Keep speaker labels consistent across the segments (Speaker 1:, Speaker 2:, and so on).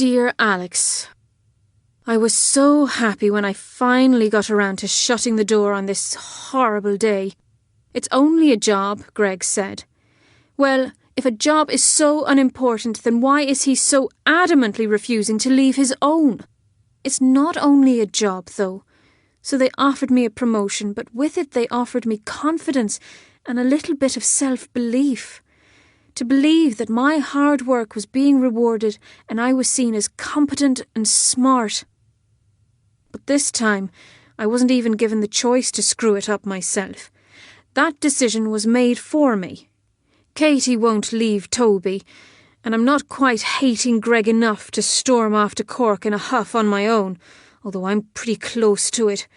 Speaker 1: Dear Alex, I was so happy when I finally got around to shutting the door on this horrible day. It's only a job, Greg said. Well, if a job is so unimportant, then why is he so adamantly refusing to leave his own? It's not only a job, though. So they offered me a promotion, but with it they offered me confidence and a little bit of self-belief. To believe that my hard work was being rewarded and I was seen as competent and smart. But this time, I wasn't even given the choice to screw it up myself. That decision was made for me. Katie won't leave Toby, and I'm not quite hating Greg enough to storm off to Cork in a huff on my own, although I'm pretty close to it.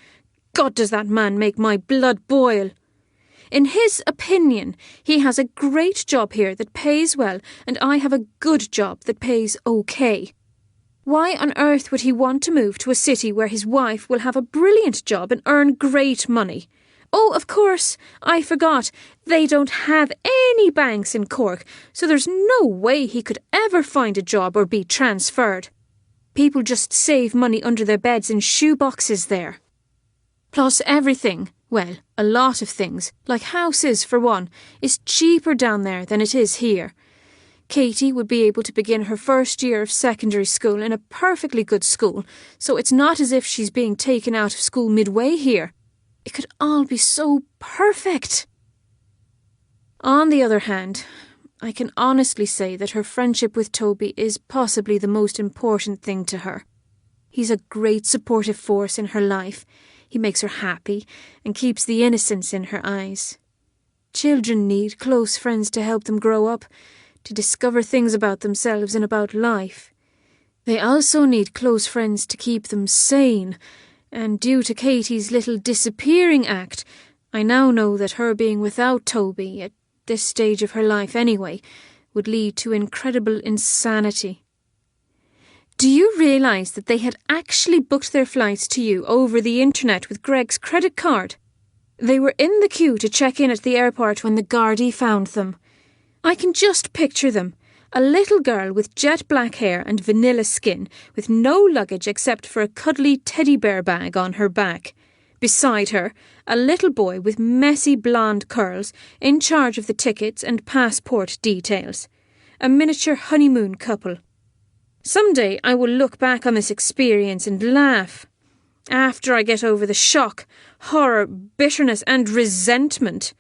Speaker 1: God, does that man make my blood boil! In his opinion, he has a great job here that pays well, and I have a good job that pays okay. Why on earth would he want to move to a city where his wife will have a brilliant job and earn great money? Oh, of course, I forgot. They don't have any banks in Cork, so there's no way he could ever find a job or be transferred. People just save money under their beds in shoe boxes there. Plus everything, well, a lot of things, like houses for one, is cheaper down there than it is here. Katie would be able to begin her first year of secondary school in a perfectly good school, so it's not as if she's being taken out of school midway here. It could all be so perfect. On the other hand, I can honestly say that her friendship with Toby is possibly the most important thing to her. He's a great supportive force in her life. He makes her happy and keeps the innocence in her eyes. Children need close friends to help them grow up, to discover things about themselves and about life. They also need close friends to keep them sane, and due to Katie's little disappearing act, I now know that her being without Toby, at this stage of her life anyway, would lead to incredible insanity. Do you realise that they had actually booked their flights to you over the internet with Greg's credit card? They were in the queue to check in at the airport when the Gardaí found them. I can just picture them. A little girl with jet black hair and vanilla skin, with no luggage except for a cuddly teddy bear bag on her back. Beside her, a little boy with messy blonde curls, in charge of the tickets and passport details. A miniature honeymoon couple. Someday I will look back on this experience and laugh. After I get over the shock, horror, bitterness and resentment.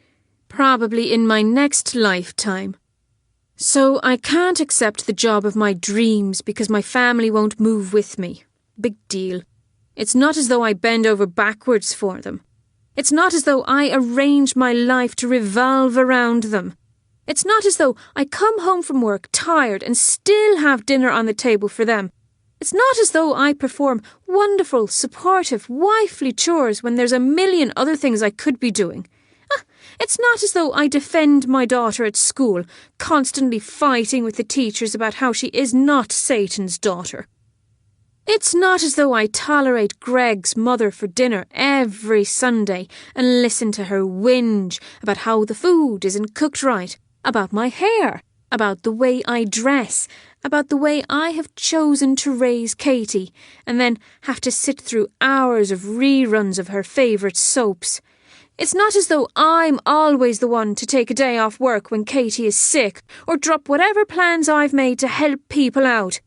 Speaker 1: Probably in my next lifetime. So I can't accept the job of my dreams because my family won't move with me. Big deal. It's not as though I bend over backwards for them. It's not as though I arrange my life to revolve around them. It's not as though I come home from work tired and still have dinner on the table for them. It's not as though I perform wonderful, supportive, wifely chores when there's a million other things I could be doing. It's not as though I defend my daughter at school, constantly fighting with the teachers about how she is not Satan's daughter. It's not as though I tolerate Greg's mother for dinner every Sunday and listen to her whinge about how the food isn't cooked right, about my hair, about the way I dress, about the way I have chosen to raise Katie, and then have to sit through hours of reruns of her favourite soaps. It's not as though I'm always the one to take a day off work when Katie is sick, or drop whatever plans I've made to help people out.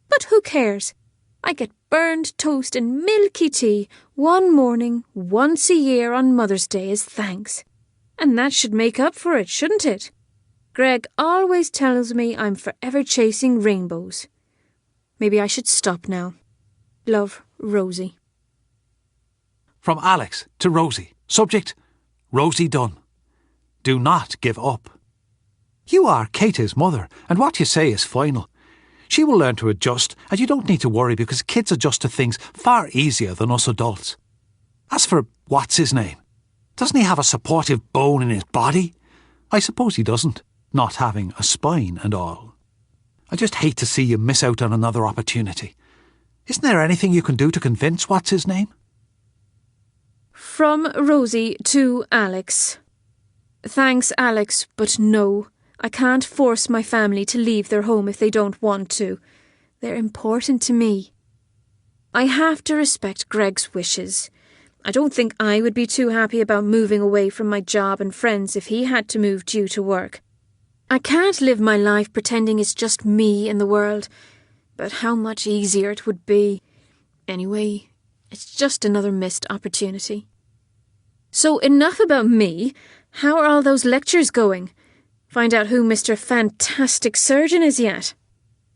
Speaker 1: But who cares? I get burned toast and milky tea one morning, once a year on Mother's Day as thanks. And that should make up for it, shouldn't it? Greg always tells me I'm forever chasing rainbows. Maybe I should stop now. Love, Rosie.
Speaker 2: From Alex to Rosie. Subject, Rosie Dunn. Do not give up. You are Katie's mother, and what you say is final. She will learn to adjust, and you don't need to worry because kids adjust to things far easier than us adults. As for what's his name, doesn't he have a supportive bone in his body? I suppose he doesn't, not having a spine and all. I just hate to see you miss out on another opportunity. Isn't there anything you can do to convince what's his name?
Speaker 1: From Rosie to Alex. Thanks, Alex, but no. I can't force my family to leave their home if they don't want to. They're important to me. I have to respect Greg's wishes. I don't think I would be too happy about moving away from my job and friends if he had to move due to work. I can't live my life pretending it's just me in the world, but how much easier it would be. Anyway, it's just another missed opportunity. So enough about me. How are all those lectures going? Find out who Mr. Fantastic Surgeon is yet?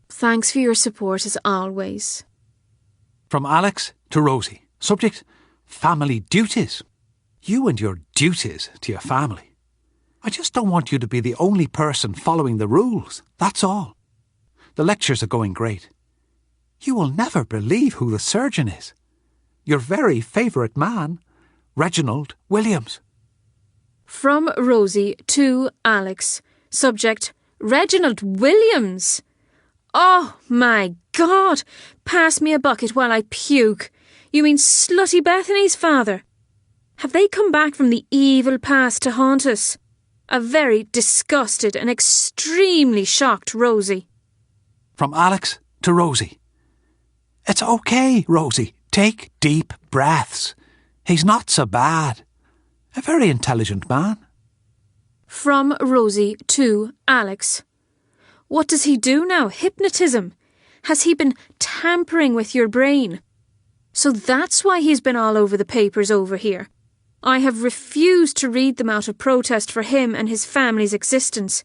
Speaker 1: Thanks for your support as always.
Speaker 2: From Alex to Rosie. Subject: family duties. You and your duties to your family. I just don't want you to be the only person following the rules, that's all. The lectures are going great. You will never believe who the surgeon is. Your very favourite man, Reginald Williams.
Speaker 1: From Rosie to Alex. Subject: Reginald Williams. Oh my God! Pass me a bucket while I puke. You mean Slutty Bethany's father? Have they come back from the evil past to haunt us? A very disgusted and extremely shocked Rosie.
Speaker 2: From Alex to Rosie. It's okay, Rosie. Take deep breaths. He's not so bad. A very intelligent man.
Speaker 1: From Rosie to Alex. What does he do now? Hypnotism? Has he been tampering with your brain? So that's why he's been all over the papers over here. I have refused to read them out of protest for him and his family's existence.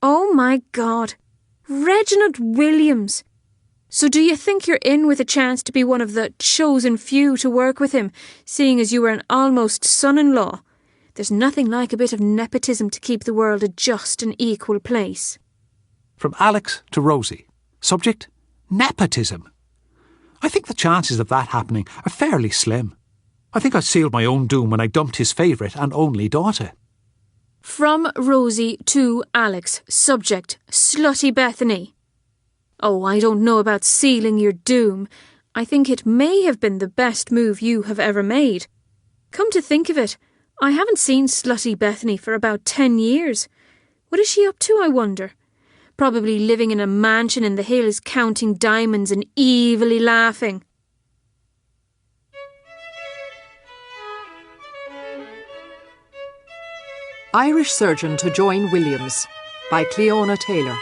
Speaker 1: Oh my God. Reginald Williams. So do you think you're in with a chance to be one of the chosen few to work with him, seeing as you were an almost son-in-law? There's nothing like a bit of nepotism to keep the world a just and equal place.
Speaker 2: From Alex to Rosie. Subject: nepotism. I think the chances of that happening are fairly slim. I think I sealed my own doom when I dumped his favourite and only daughter.
Speaker 1: From Rosie to Alex. Subject: Slutty Bethany. Oh, I don't know about sealing your doom. I think it may have been the best move you have ever made. Come to think of it, I haven't seen Slutty Bethany for about 10 years. What is she up to, I wonder? Probably living in a mansion in the hills, counting diamonds and evilly laughing.
Speaker 3: Irish Surgeon to Join Williams by Cleona Taylor.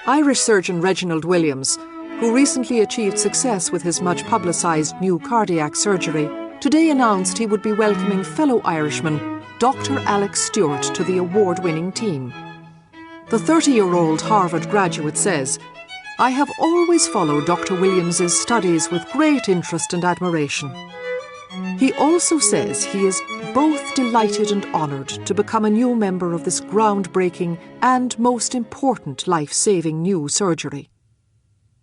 Speaker 3: Irish surgeon Reginald Williams, who recently achieved success with his much publicised new cardiac surgery, today announced he would be welcoming fellow Irishman Dr. Alex Stewart to the award-winning team. The 30-year-old Harvard graduate says, "I have always followed Dr. Williams's studies with great interest and admiration." He also says he is both delighted and honoured to become a new member of this groundbreaking and most important life-saving new surgery.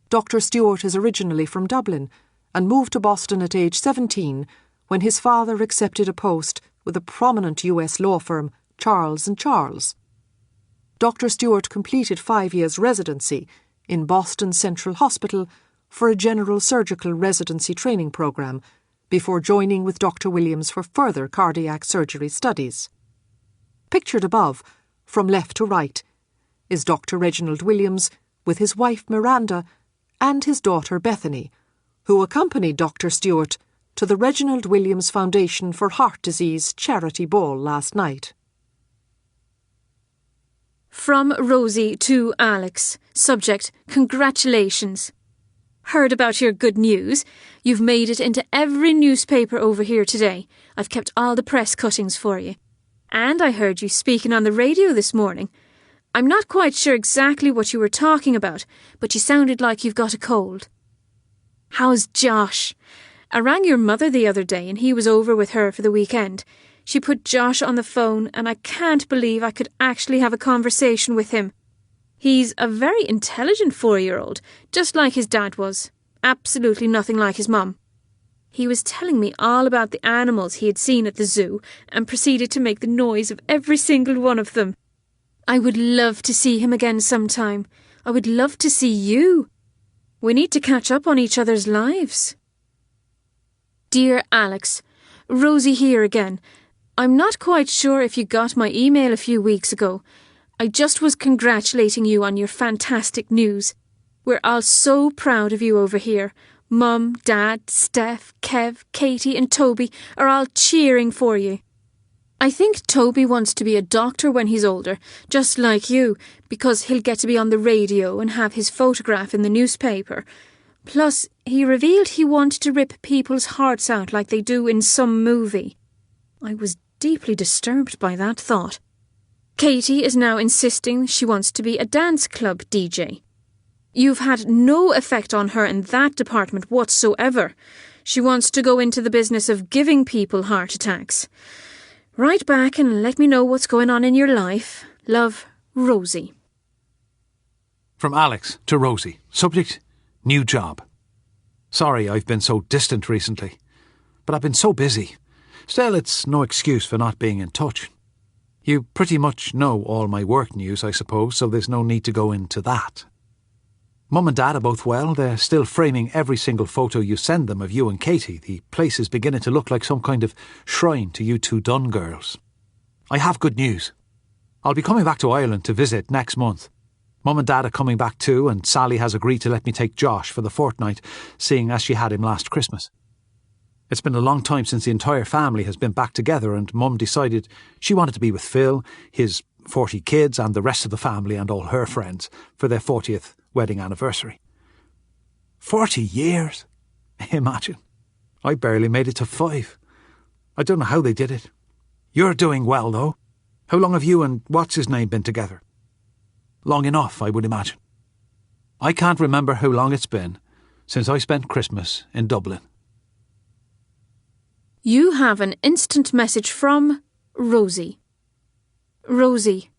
Speaker 3: Dr. Stewart is originally from Dublin and moved to Boston at age 17 when his father accepted a post with a prominent US law firm, Charles & Charles. Dr. Stewart completed 5 years' residency in Boston Central Hospital for a general surgical residency training programme before joining with Dr. Williams for further cardiac surgery studies. Pictured above, from left to right, is Dr. Reginald Williams with his wife Miranda and his daughter Bethany, who accompanied Dr. Stewart to the Reginald Williams Foundation for Heart Disease charity ball last night.
Speaker 1: From Rosie to Alex. Subject: Congratulations. Heard about your good news. You've made it into every newspaper over here today. I've kept all the press cuttings for you. And I heard you speaking on the radio this morning. I'm not quite sure exactly what you were talking about, but you sounded like you've got a cold. How's Josh? I rang your mother the other day and he was over with her for the weekend. She put Josh on the phone and I can't believe I could actually have a conversation with him. He's a very intelligent 4-year-old, just like his dad was. Absolutely nothing like his mum. He was telling me all about the animals he had seen at the zoo and proceeded to make the noise of every single one of them. I would love to see him again sometime. I would love to see you. We need to catch up on each other's lives. Dear Alex, Rosie here again. I'm not quite sure if you got my email a few weeks ago. I just was congratulating you on your fantastic news. We're all so proud of you over here. Mum, Dad, Steph, Kev, Katie and Toby are all cheering for you. I think Toby wants to be a doctor when he's older, just like you, because he'll get to be on the radio and have his photograph in the newspaper. Plus, he revealed he wanted to rip people's hearts out like they do in some movie. I was deeply disturbed by that thought. Katie is now insisting she wants to be a dance club DJ. You've had no effect on her in that department whatsoever. She wants to go into the business of giving people heart attacks. Write back and let me know what's going on in your life. Love, Rosie.
Speaker 2: From Alex to Rosie. Subject, new job. Sorry I've been so distant recently, but I've been so busy. Still, it's no excuse for not being in touch. You pretty much know all my work news, I suppose, so there's no need to go into that. Mum and Dad are both well. They're still framing every single photo you send them of you and Katie. The place is beginning to look like some kind of shrine to you two Dunn girls. I have good news. I'll be coming back to Ireland to visit next month. Mum and Dad are coming back too, and Sally has agreed to let me take Josh for the fortnight, seeing as she had him last Christmas. It's been a long time since the entire family has been back together, and Mum decided she wanted to be with Phil, his 40 kids and the rest of the family and all her friends for their 40th wedding anniversary. 40 years? Imagine. I barely made it to 5. I don't know how they did it. You're doing well, though. How long have you and what's-his-name been together? Long enough, I would imagine. I can't remember how long it's been since I spent Christmas in Dublin.
Speaker 1: You have an instant message from Rosie. Rosie,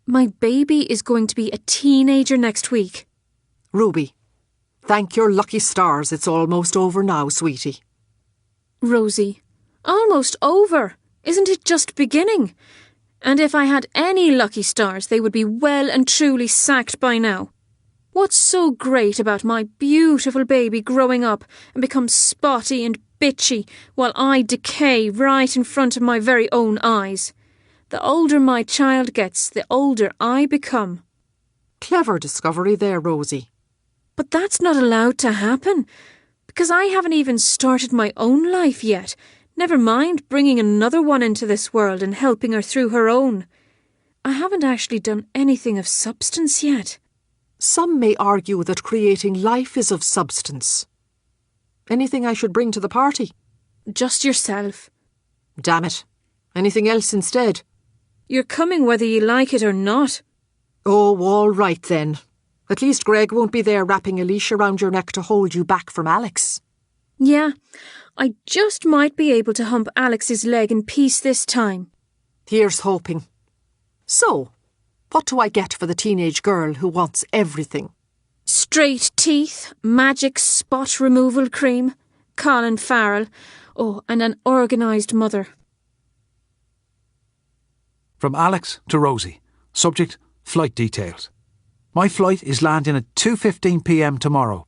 Speaker 1: my baby is going to be a teenager next week.
Speaker 3: Ruby, thank your lucky stars it's almost over now, sweetie.
Speaker 1: Rosie, almost over? Isn't it just beginning? And if I had any lucky stars, they would be well and truly sacked by now. What's so great about my beautiful baby growing up and become spotty and bitchy while I decay right in front of my very own eyes? The older my child gets, the older I become.
Speaker 3: Clever discovery there, Rosie.
Speaker 1: But that's not allowed to happen, because I haven't even started my own life yet, never mind bringing another one into this world and helping her through her own. I haven't actually done anything of substance yet.
Speaker 3: Some may argue that creating life is of substance. Anything I should bring to the party?
Speaker 1: Just yourself.
Speaker 3: Damn it. Anything else instead?
Speaker 1: You're coming whether you like it or not.
Speaker 3: Oh, all right then. At least Greg won't be there wrapping a leash around your neck to hold you back from Alex.
Speaker 1: Yeah, I just might be able to hump Alex's leg in peace this time.
Speaker 3: Here's hoping. So, what do I get for the teenage girl who wants everything?
Speaker 1: Straight teeth, magic spot removal cream, Colin Farrell, and an organised mother.
Speaker 2: From Alex to Rosie. Subject, flight details. My flight is landing at 2:15 p.m. tomorrow.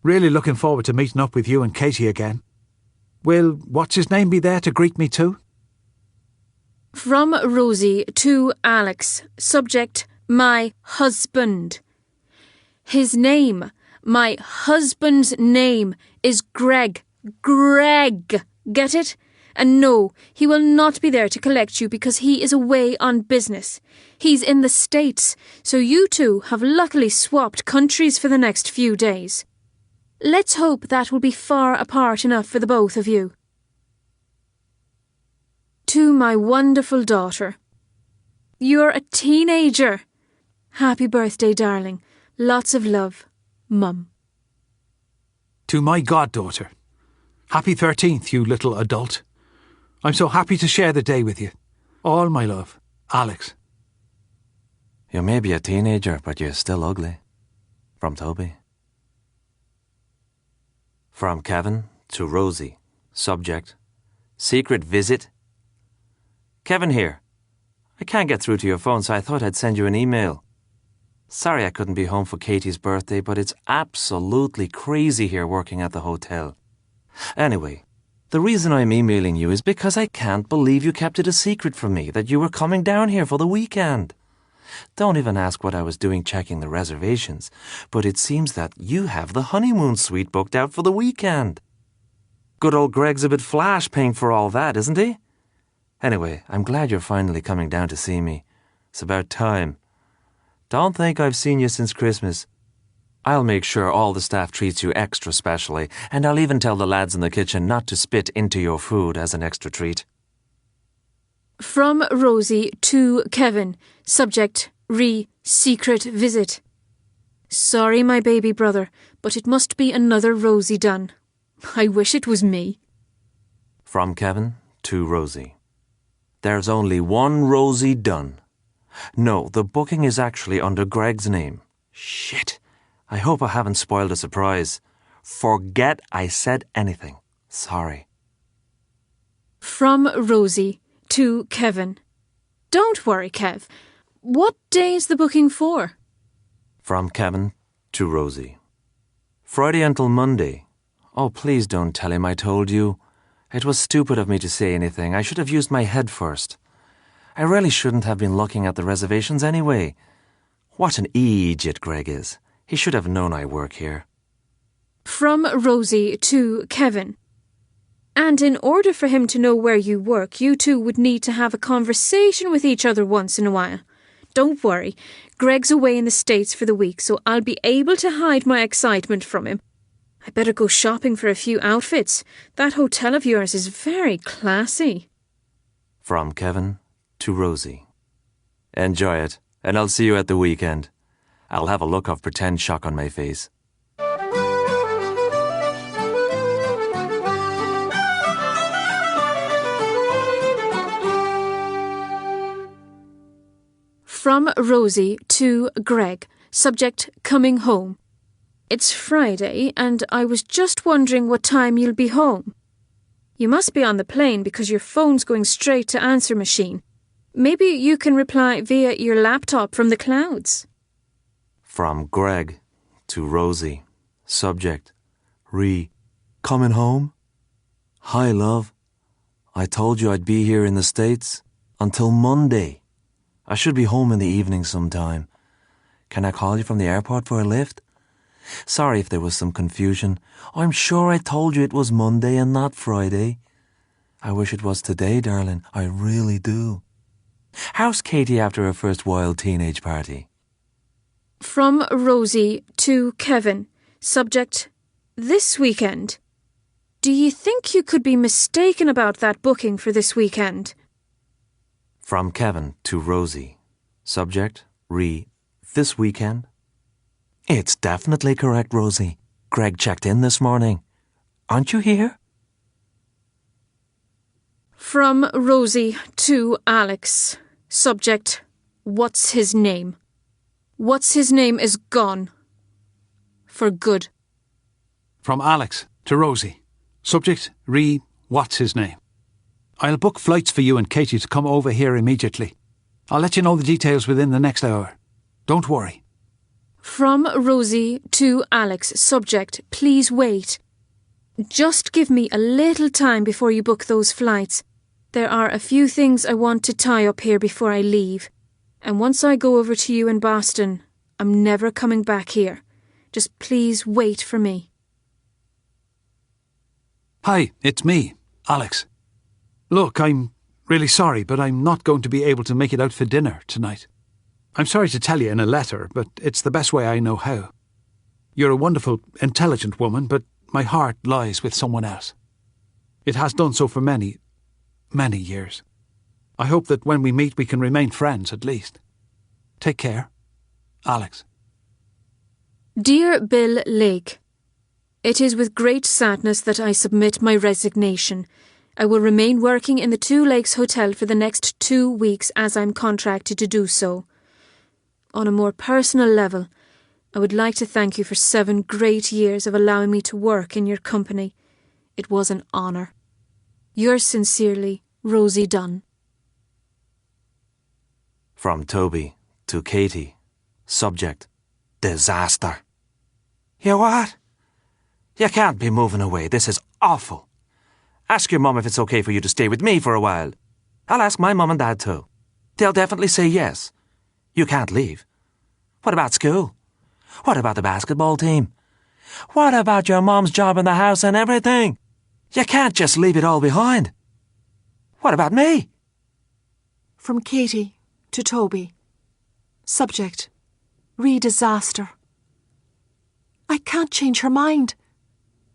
Speaker 2: Really looking forward to meeting up with you and Katie again. Will what's-his-name be there to greet me too?
Speaker 1: From Rosie to Alex. Subject, my husband. His name, my husband's name, is Greg. Greg. Get it? And no, he will not be there to collect you because he is away on business. He's in the States, so you two have luckily swapped countries for the next few days. Let's hope that will be far apart enough for the both of you. To my wonderful daughter. You're a teenager. Happy birthday, darling. Lots of love, Mum.
Speaker 2: To my goddaughter. Happy 13th, you little adult. I'm so happy to share the day with you. All my love, Alex.
Speaker 4: You may be a teenager, but you're still ugly. From Toby. From Kevin to Rosie. Subject, secret visit. Kevin here. I can't get through to your phone, so I thought I'd send you an email. Sorry I couldn't be home for Katie's birthday, but it's absolutely crazy here working at the hotel. Anyway, the reason I'm emailing you is because I can't believe you kept it a secret from me that you were coming down here for the weekend. Don't even ask what I was doing checking the reservations, but it seems that you have the honeymoon suite booked out for the weekend. Good old Greg's a bit flash paying for all that, isn't he? Anyway, I'm glad you're finally coming down to see me. It's about time. Don't think I've seen you since Christmas. I'll make sure all the staff treats you extra specially, and I'll even tell the lads in the kitchen not to spit into your food as an extra treat.
Speaker 1: From Rosie to Kevin. Subject, secret visit. Sorry, my baby brother, but it must be another Rosie Dunn. I wish it was me.
Speaker 4: From Kevin to Rosie. There's only one Rosie Dunn. No, the booking is actually under Greg's name. Shit. I hope I haven't spoiled a surprise. Forget I said anything. Sorry.
Speaker 1: From Rosie to Kevin. Don't worry, Kev. What day is the booking for?
Speaker 4: From Kevin to Rosie. Friday until Monday. Oh, please don't tell him I told you. It was stupid of me to say anything. I should have used my head first. I really shouldn't have been looking at the reservations anyway. What an idiot Greg is. He should have known I work here.
Speaker 1: From Rosie to Kevin. And in order for him to know where you work, you two would need to have a conversation with each other once in a while. Don't worry, Greg's away in the States for the week, so I'll be able to hide my excitement from him. I better go shopping for a few outfits. That hotel of yours is very classy.
Speaker 4: From Kevin to Rosie. Enjoy it, and I'll see you at the weekend. I'll have a look of pretend shock on my face.
Speaker 1: From Rosie to Greg. Subject, coming home. It's Friday, and I was just wondering what time you'll be home. You must be on the plane because your phone's going straight to answer machine. Maybe you can reply via your laptop from the clouds.
Speaker 4: From Greg to Rosie. Subject, coming home? Hi, love. I told you I'd be here in the States until Monday. I should be home in the evening sometime. Can I call you from the airport for a lift? Sorry if there was some confusion. I'm sure I told you it was Monday and not Friday. I wish it was today, darling. I really do. How's Katie after her first wild teenage party?
Speaker 1: From Rosie to Kevin. Subject, this weekend. Do you think you could be mistaken about that booking for this weekend?
Speaker 4: From Kevin to Rosie. Subject, this weekend? It's definitely correct, Rosie. Greg checked in this morning. Aren't you here?
Speaker 1: From Rosie to Alex. Subject, what's his name? What's his name is gone. For good.
Speaker 2: From Alex to Rosie. Subject, what's his name? I'll book flights for you and Katie to come over here immediately. I'll let you know the details within the next hour. Don't worry.
Speaker 1: From Rosie to Alex. Subject, please wait. Just give me a little time before you book those flights. There are a few things I want to tie up here before I leave. And once I go over to you in Boston, I'm never coming back here. Just please wait for me.
Speaker 2: Hi, it's me, Alex. Look, I'm really sorry, but I'm not going to be able to make it out for dinner tonight. I'm sorry to tell you in a letter, but it's the best way I know how. You're a wonderful, intelligent woman, but my heart lies with someone else. It has done so for many, many years. I hope that when we meet we can remain friends at least. Take care. Alex.
Speaker 1: Dear Bill Lake, it is with great sadness that I submit my resignation. I will remain working in the Two Lakes Hotel for the next 2 weeks as I'm contracted to do so. On a more personal level, I would like to thank you for 7 great years of allowing me to work in your company. It was an honour. Yours sincerely, Rosie Dunn.
Speaker 4: From Toby to Katie. Subject, disaster. You what? You can't be moving away. This is awful. Ask your mum if it's okay for you to stay with me for a while. I'll ask my mum and dad too. They'll definitely say yes. You can't leave. What about school? What about the basketball team? What about your mom's job in the house and everything? You can't just leave it all behind. What about me?
Speaker 3: From Katie to Toby. Subject: re-disaster. I can't change her mind.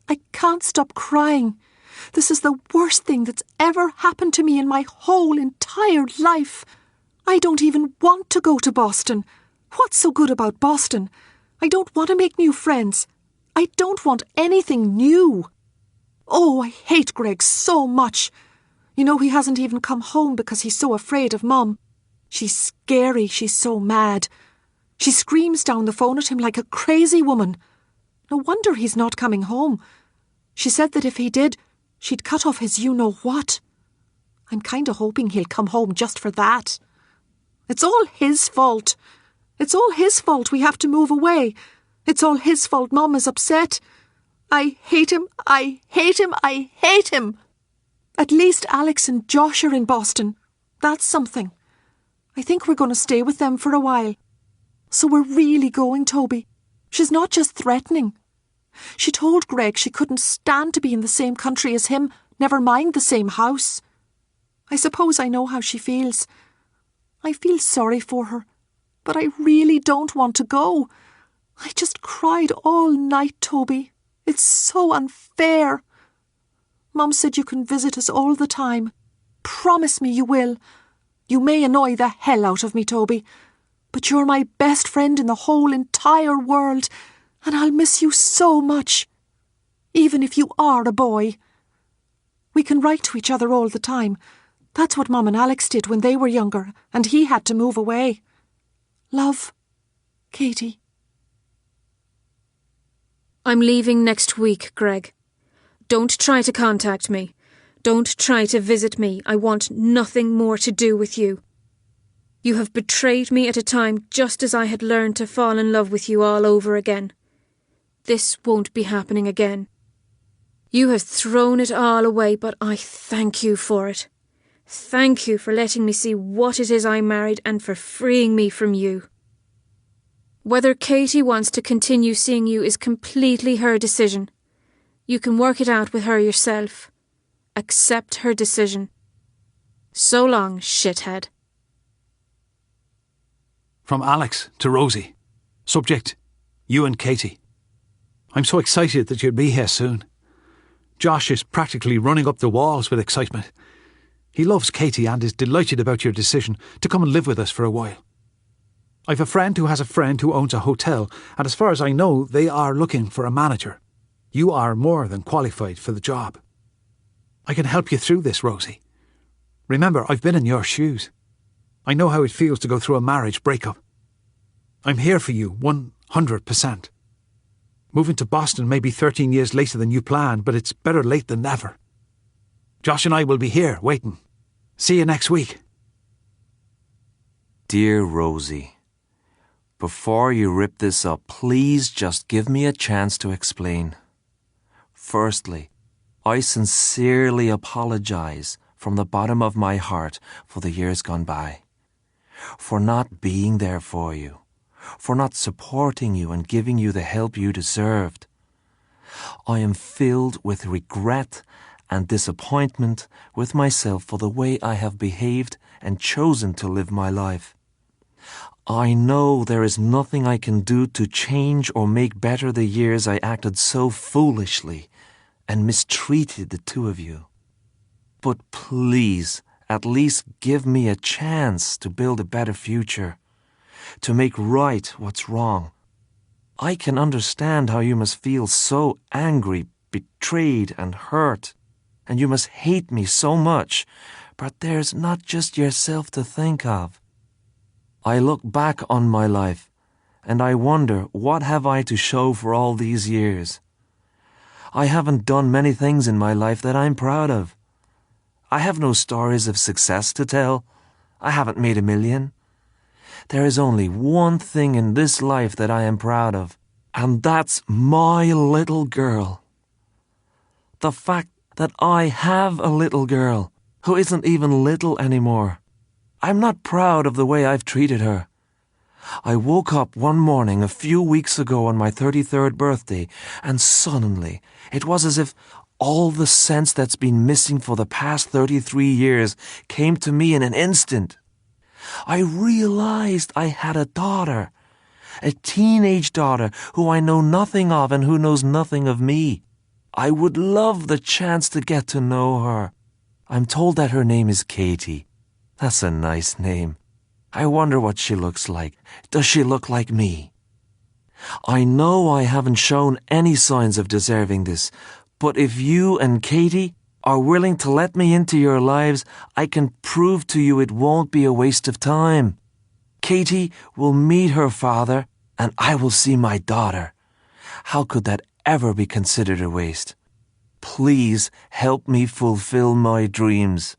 Speaker 3: I can't stop crying. This is the worst thing that's ever happened to me in my whole entire life. I don't even want to go to Boston. What's so good about Boston? I don't want to make new friends. I don't want anything new. Oh, I hate Greg so much. You know, he hasn't even come home because he's so afraid of Mum. She's scary, she's so mad. She screams down the phone at him like a crazy woman. No wonder he's not coming home. She said that if he did, she'd cut off his you-know-what. I'm kind of hoping he'll come home just for that. It's all his fault. It's all his fault we have to move away. It's all his fault Mum is upset. I hate him, I hate him, I hate him. At least Alex and Josh are in Boston. That's something. I think we're going to stay with them for a while. So we're really going, Toby. She's not just threatening. She told Greg she couldn't stand to be in the same country as him, never mind the same house. I suppose I know how she feels. I feel sorry for her, but I really don't want to go. I just cried all night, Toby. It's so unfair. Mum said you can visit us all the time. Promise me you will. You may annoy the hell out of me, Toby, but you're my best friend in the whole entire world, and I'll miss you so much, even if you are a boy. We can write to each other all the time. That's what Mum and Alex did when they were younger, and he had to move away. Love, Katie.
Speaker 1: I'm leaving next week, Greg. Don't try to contact me. Don't try to visit me. I want nothing more to do with you. You have betrayed me at a time just as I had learned to fall in love with you all over again. This won't be happening again. You have thrown it all away, but I thank you for it. Thank you for letting me see what it is I married and for freeing me from you. Whether Katie wants to continue seeing you is completely her decision. You can work it out with her yourself. Accept her decision. So long, shithead.
Speaker 2: From Alex to Rosie. Subject: you and Katie. I'm so excited that you'll be here soon. Josh is practically running up the walls with excitement. He loves Katie and is delighted about your decision to come and live with us for a while. I've a friend who has a friend who owns a hotel, and as far as I know, they are looking for a manager. You are more than qualified for the job. I can help you through this, Rosie. Remember, I've been in your shoes. I know how it feels to go through a marriage breakup. I'm here for you 100%. Moving to Boston may be 13 years later than you planned, but it's better late than never. Josh and I will be here, waiting. See you next week.
Speaker 4: Dear Rosie, before you rip this up, please just give me a chance to explain. Firstly, I sincerely apologize from the bottom of my heart for the years gone by, for not being there for you, for not supporting you and giving you the help you deserved. I am filled with regret and disappointment with myself for the way I have behaved and chosen to live my life. I know there is nothing I can do to change or make better the years I acted so foolishly and mistreated the two of you. But please, at least give me a chance to build a better future, to make right what's wrong. I can understand how you must feel so angry, betrayed and hurt, and you must hate me so much, but there's not just yourself to think of. I look back on my life, and I wonder what have I to show for all these years. I haven't done many things in my life that I'm proud of. I have no stories of success to tell. I haven't made $1 million. There is only one thing in this life that I am proud of, and that's my little girl. The fact that I have a little girl who isn't even little anymore. I'm not proud of the way I've treated her. I woke up one morning a few weeks ago on my 33rd birthday, and suddenly it was as if all the sense that's been missing for the past 33 years came to me in an instant. I realized I had a daughter, a teenage daughter who I know nothing of and who knows nothing of me. I would love the chance to get to know her. I'm told that her name is Katie. That's a nice name. I wonder what she looks like. Does she look like me? I know I haven't shown any signs of deserving this, but if you and Katie are willing to let me into your lives, I can prove to you it won't be a waste of time. Katie will meet her father, and I will see my daughter. How could that ever be considered a waste? Please help me fulfill my dreams.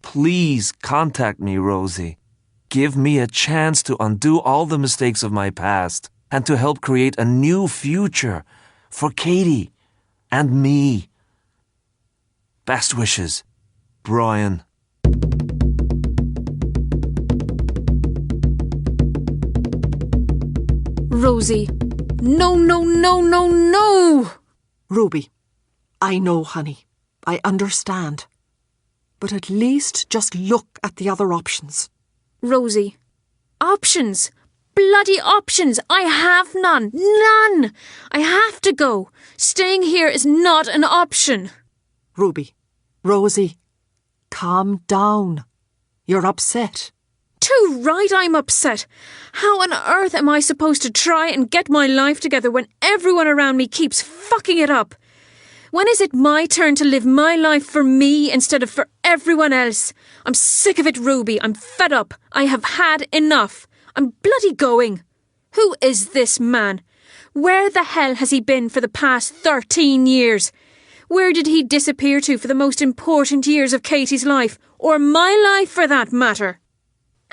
Speaker 4: Please contact me, Rosie. Give me a chance to undo all the mistakes of my past and to help create a new future for Katie and me. Best wishes, Brian.
Speaker 1: Rosie. No, no, no, no, no!
Speaker 3: Ruby, I know, honey. I understand. But at least just look at the other options.
Speaker 1: Rosie. Options? Bloody options! I have none! None! I have to go. Staying here is not an option.
Speaker 3: Ruby, Rosie, calm down. You're upset.
Speaker 1: Too right I'm upset. How on earth am I supposed to try and get my life together when everyone around me keeps fucking it up? When is it my turn to live my life for me instead of for everyone else? I'm sick of it, Ruby. I'm fed up. I have had enough. I'm bloody going. Who is this man? Where the hell has he been for the past 13 years? Where did he disappear to for the most important years of Katie's life? Or my life, for that matter?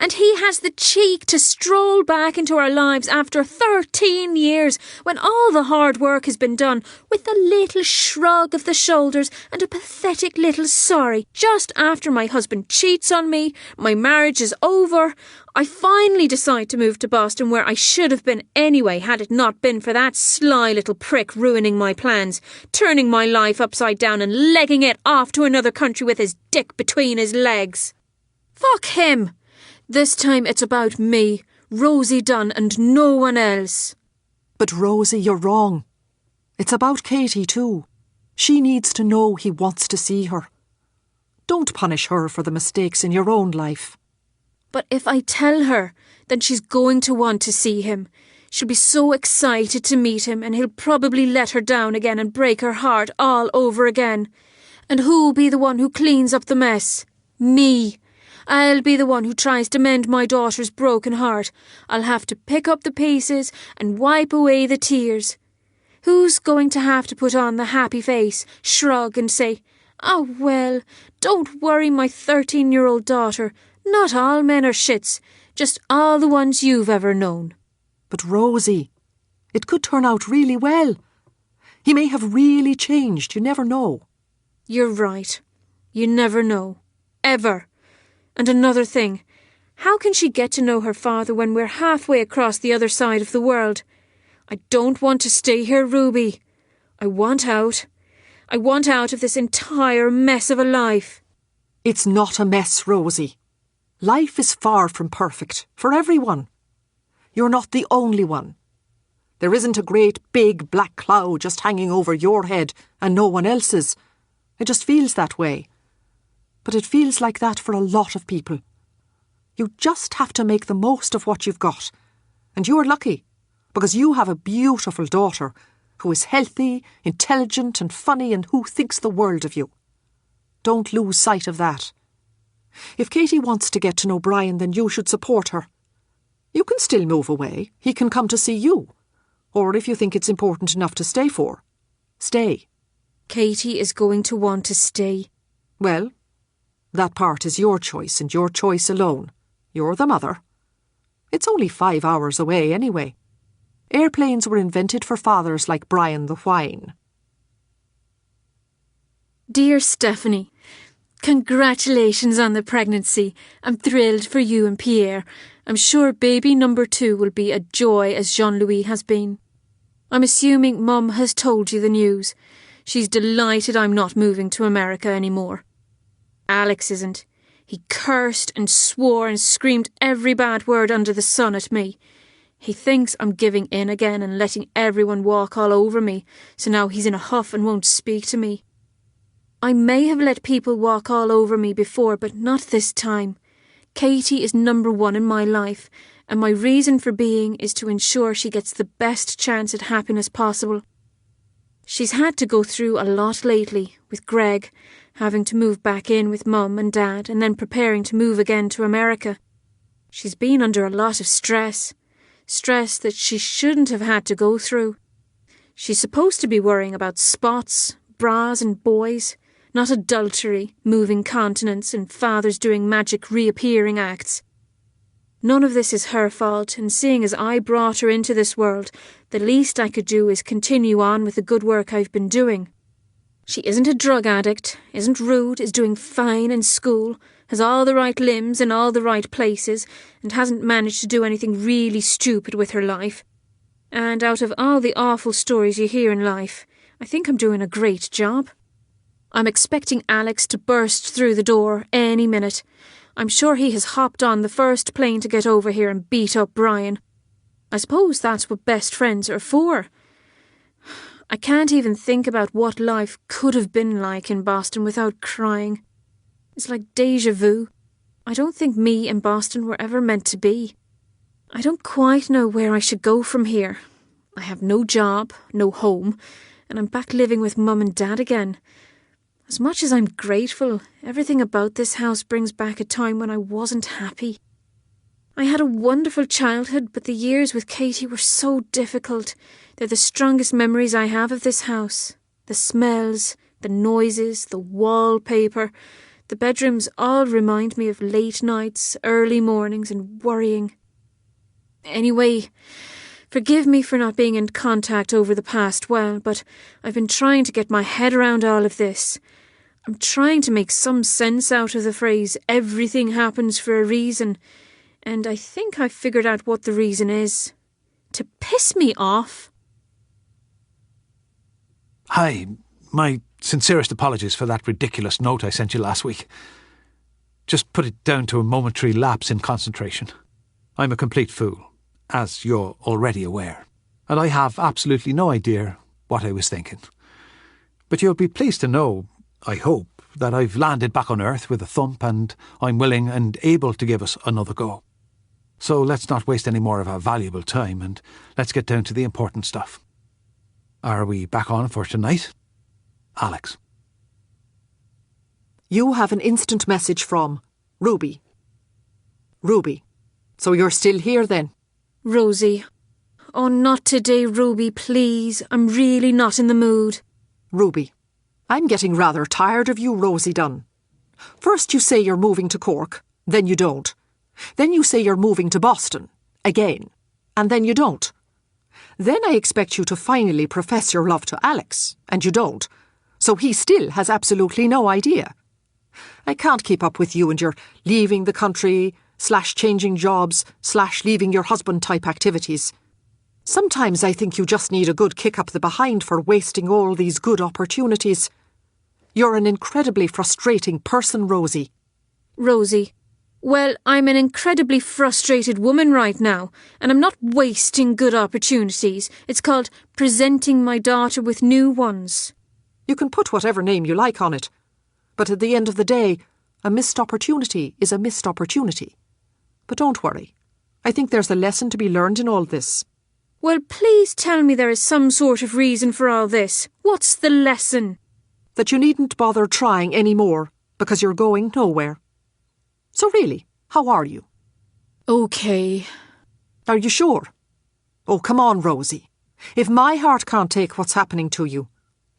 Speaker 1: And he has the cheek to stroll back into our lives after 13 years, when all the hard work has been done, with a little shrug of the shoulders and a pathetic little sorry. Just after my husband cheats on me, my marriage is over, I finally decide to move to Boston, where I should have been anyway had it not been for that sly little prick ruining my plans, turning my life upside down and legging it off to another country with his dick between his legs. Fuck him! This time it's about me, Rosie Dunn, and no one else.
Speaker 3: But Rosie, you're wrong. It's about Katie too. She needs to know he wants to see her. Don't punish her for the mistakes in your own life.
Speaker 1: But if I tell her, then she's going to want to see him. She'll be so excited to meet him, and he'll probably let her down again and break her heart all over again. And who'll be the one who cleans up the mess? Me. I'll be the one who tries to mend my daughter's broken heart. I'll have to pick up the pieces and wipe away the tears. Who's going to have to put on the happy face, shrug and say, "Oh, well, don't worry, my 13-year-old daughter. Not all men are shits, just all the ones you've ever known."
Speaker 3: But Rosie, it could turn out really well. He may have really changed, you never know.
Speaker 1: You're right. You never know. Ever. And another thing, how can she get to know her father when we're halfway across the other side of the world? I don't want to stay here, Ruby. I want out. I want out of this entire mess of a life.
Speaker 3: It's not a mess, Rosie. Life is far from perfect, for everyone. You're not the only one. There isn't a great big black cloud just hanging over your head and no one else's. It just feels that way. But it feels like that for a lot of people. You just have to make the most of what you've got. And you're lucky, because you have a beautiful daughter who is healthy, intelligent and funny and who thinks the world of you. Don't lose sight of that. If Katie wants to get to know Brian, then you should support her. You can still move away. He can come to see you. Or if you think it's important enough to stay for, stay.
Speaker 1: Katie is going to want to stay.
Speaker 3: Well, that part is your choice and your choice alone. You're the mother. It's only 5 hours away anyway. Airplanes were invented for fathers like Brian the Whine.
Speaker 1: Dear Stephanie, congratulations on the pregnancy. I'm thrilled for you and Pierre, I'm sure baby number 2 will be a joy as Jean-Louis has been. I'm assuming Mum has told you the news. She's delighted I'm not moving to America anymore. Alex isn't. He cursed and swore and screamed every bad word under the sun at me. He thinks I'm giving in again and letting everyone walk all over me, so now he's in a huff and won't speak to me. I may have let people walk all over me before, but not this time. Katie is number 1 in my life, and my reason for being is to ensure she gets the best chance at happiness possible. She's had to go through a lot lately, with Greg, having to move back in with Mum and Dad, and then preparing to move again to America. She's been under a lot of stress that she shouldn't have had to go through. She's supposed to be worrying about spots, bras and boys, not adultery, moving continents, and fathers doing magic reappearing acts. None of this is her fault, and seeing as I brought her into this world, the least I could do is continue on with the good work I've been doing. She isn't a drug addict, isn't rude, is doing fine in school, has all the right limbs in all the right places, and hasn't managed to do anything really stupid with her life. And out of all the awful stories you hear in life, I think I'm doing a great job. I'm expecting Alex to burst through the door any minute. I'm sure he has hopped on the first plane to get over here and beat up Brian. I suppose that's what best friends are for. I can't even think about what life could have been like in Boston without crying. It's like déjà vu. I don't think me and Boston were ever meant to be. I don't quite know where I should go from here. I have no job, no home, and I'm back living with Mum and Dad again. As much as I'm grateful, everything about this house brings back a time when I wasn't happy. I had a wonderful childhood, but the years with Katie were so difficult. They're the strongest memories I have of this house. The smells, the noises, the wallpaper, the bedrooms all remind me of late nights, early mornings, and worrying. Anyway, forgive me for not being in contact over the past while, but I've been trying to get my head around all of this. I'm trying to make some sense out of the phrase, everything happens for a reason, and I think I've figured out what the reason is. To piss me off.
Speaker 2: Hi, my sincerest apologies for that ridiculous note I sent you last week. Just put it down to a momentary lapse in concentration. I'm a complete fool, as you're already aware, and I have absolutely no idea what I was thinking. But you'll be pleased to know, I hope, that I've landed back on Earth with a thump and I'm willing and able to give us another go. So let's not waste any more of our valuable time and let's get down to the important stuff. Are we back on for tonight? Alex.
Speaker 3: You have an instant message from Ruby. Ruby. So you're still here then?
Speaker 1: Rosie. Oh, not today, Ruby, please. I'm really not in the mood.
Speaker 3: Ruby. I'm getting rather tired of you, Rosie Dunn. First you say you're moving to Cork, then you don't. Then you say you're moving to Boston, again, and then you don't. Then I expect you to finally profess your love to Alex, and you don't. So he still has absolutely no idea. I can't keep up with you and your leaving the country, /changing jobs, /leaving your husband type activities. Sometimes I think you just need a good kick up the behind for wasting all these good opportunities. You're an incredibly frustrating person, Rosie.
Speaker 1: Rosie. Well, I'm an incredibly frustrated woman right now, and I'm not wasting good opportunities. It's called presenting my daughter with new ones.
Speaker 3: You can put whatever name you like on it, but at the end of the day, a missed opportunity is a missed opportunity. But don't worry. I think there's a lesson to be learned in all this.
Speaker 1: Well, please tell me there is some sort of reason for all this. What's the lesson?
Speaker 3: That you needn't bother trying any more, because you're going nowhere. So really, how are you?
Speaker 1: Okay.
Speaker 3: Are you sure? Oh, come on, Rosie. If my heart can't take what's happening to you,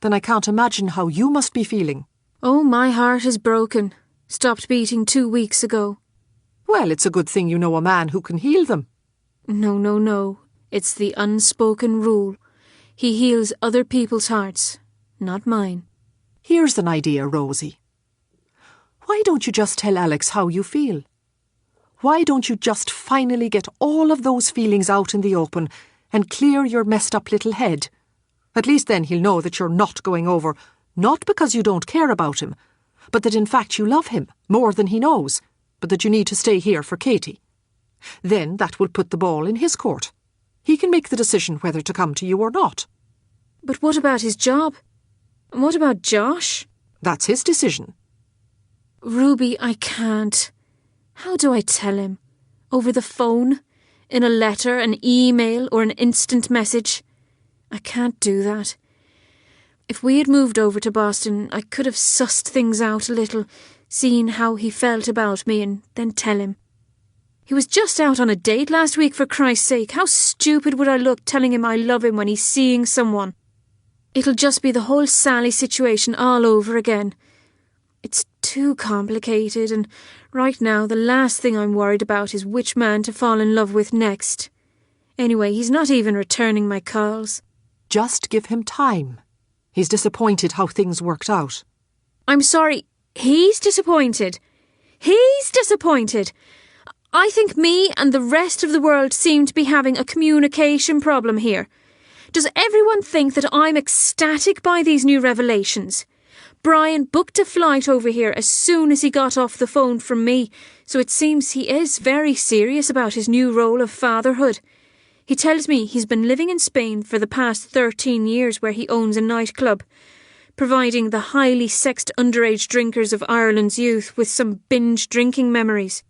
Speaker 3: then I can't imagine how you must be feeling.
Speaker 1: Oh, my heart is broken. Stopped beating 2 weeks ago.
Speaker 3: Well, it's a good thing you know a man who can heal them.
Speaker 1: No. It's the unspoken rule. He heals other people's hearts, not mine.
Speaker 3: Here's an idea, Rosie. Why don't you just tell Alex how you feel? Why don't you just finally get all of those feelings out in the open and clear your messed up little head? At least then he'll know that you're not going over, not because you don't care about him, but that in fact you love him more than he knows, but that you need to stay here for Katie. Then that will put the ball in his court. He can make the decision whether to come to you or not.
Speaker 1: But what about his job? And what about Josh?
Speaker 3: That's his decision.
Speaker 1: Ruby, I can't. How do I tell him? Over the phone? In a letter, an email, or an instant message? I can't do that. If we had moved over to Boston, I could have sussed things out a little, seen how he felt about me, and then tell him. He was just out on a date last week, for Christ's sake. How stupid would I look telling him I love him when he's seeing someone? It'll just be the whole Sally situation all over again. It's too complicated, and right now the last thing I'm worried about is which man to fall in love with next. Anyway, he's not even returning my calls.
Speaker 3: Just give him time. He's disappointed how things worked out.
Speaker 1: I'm sorry, he's disappointed. He's disappointed. I think me and the rest of the world seem to be having a communication problem here. Does everyone think that I'm ecstatic by these new revelations? Brian booked a flight over here as soon as he got off the phone from me, so it seems he is very serious about his new role of fatherhood. He tells me he's been living in Spain for the past 13 years, where he owns a nightclub, providing the highly sexed underage drinkers of Ireland's youth with some binge drinking memories.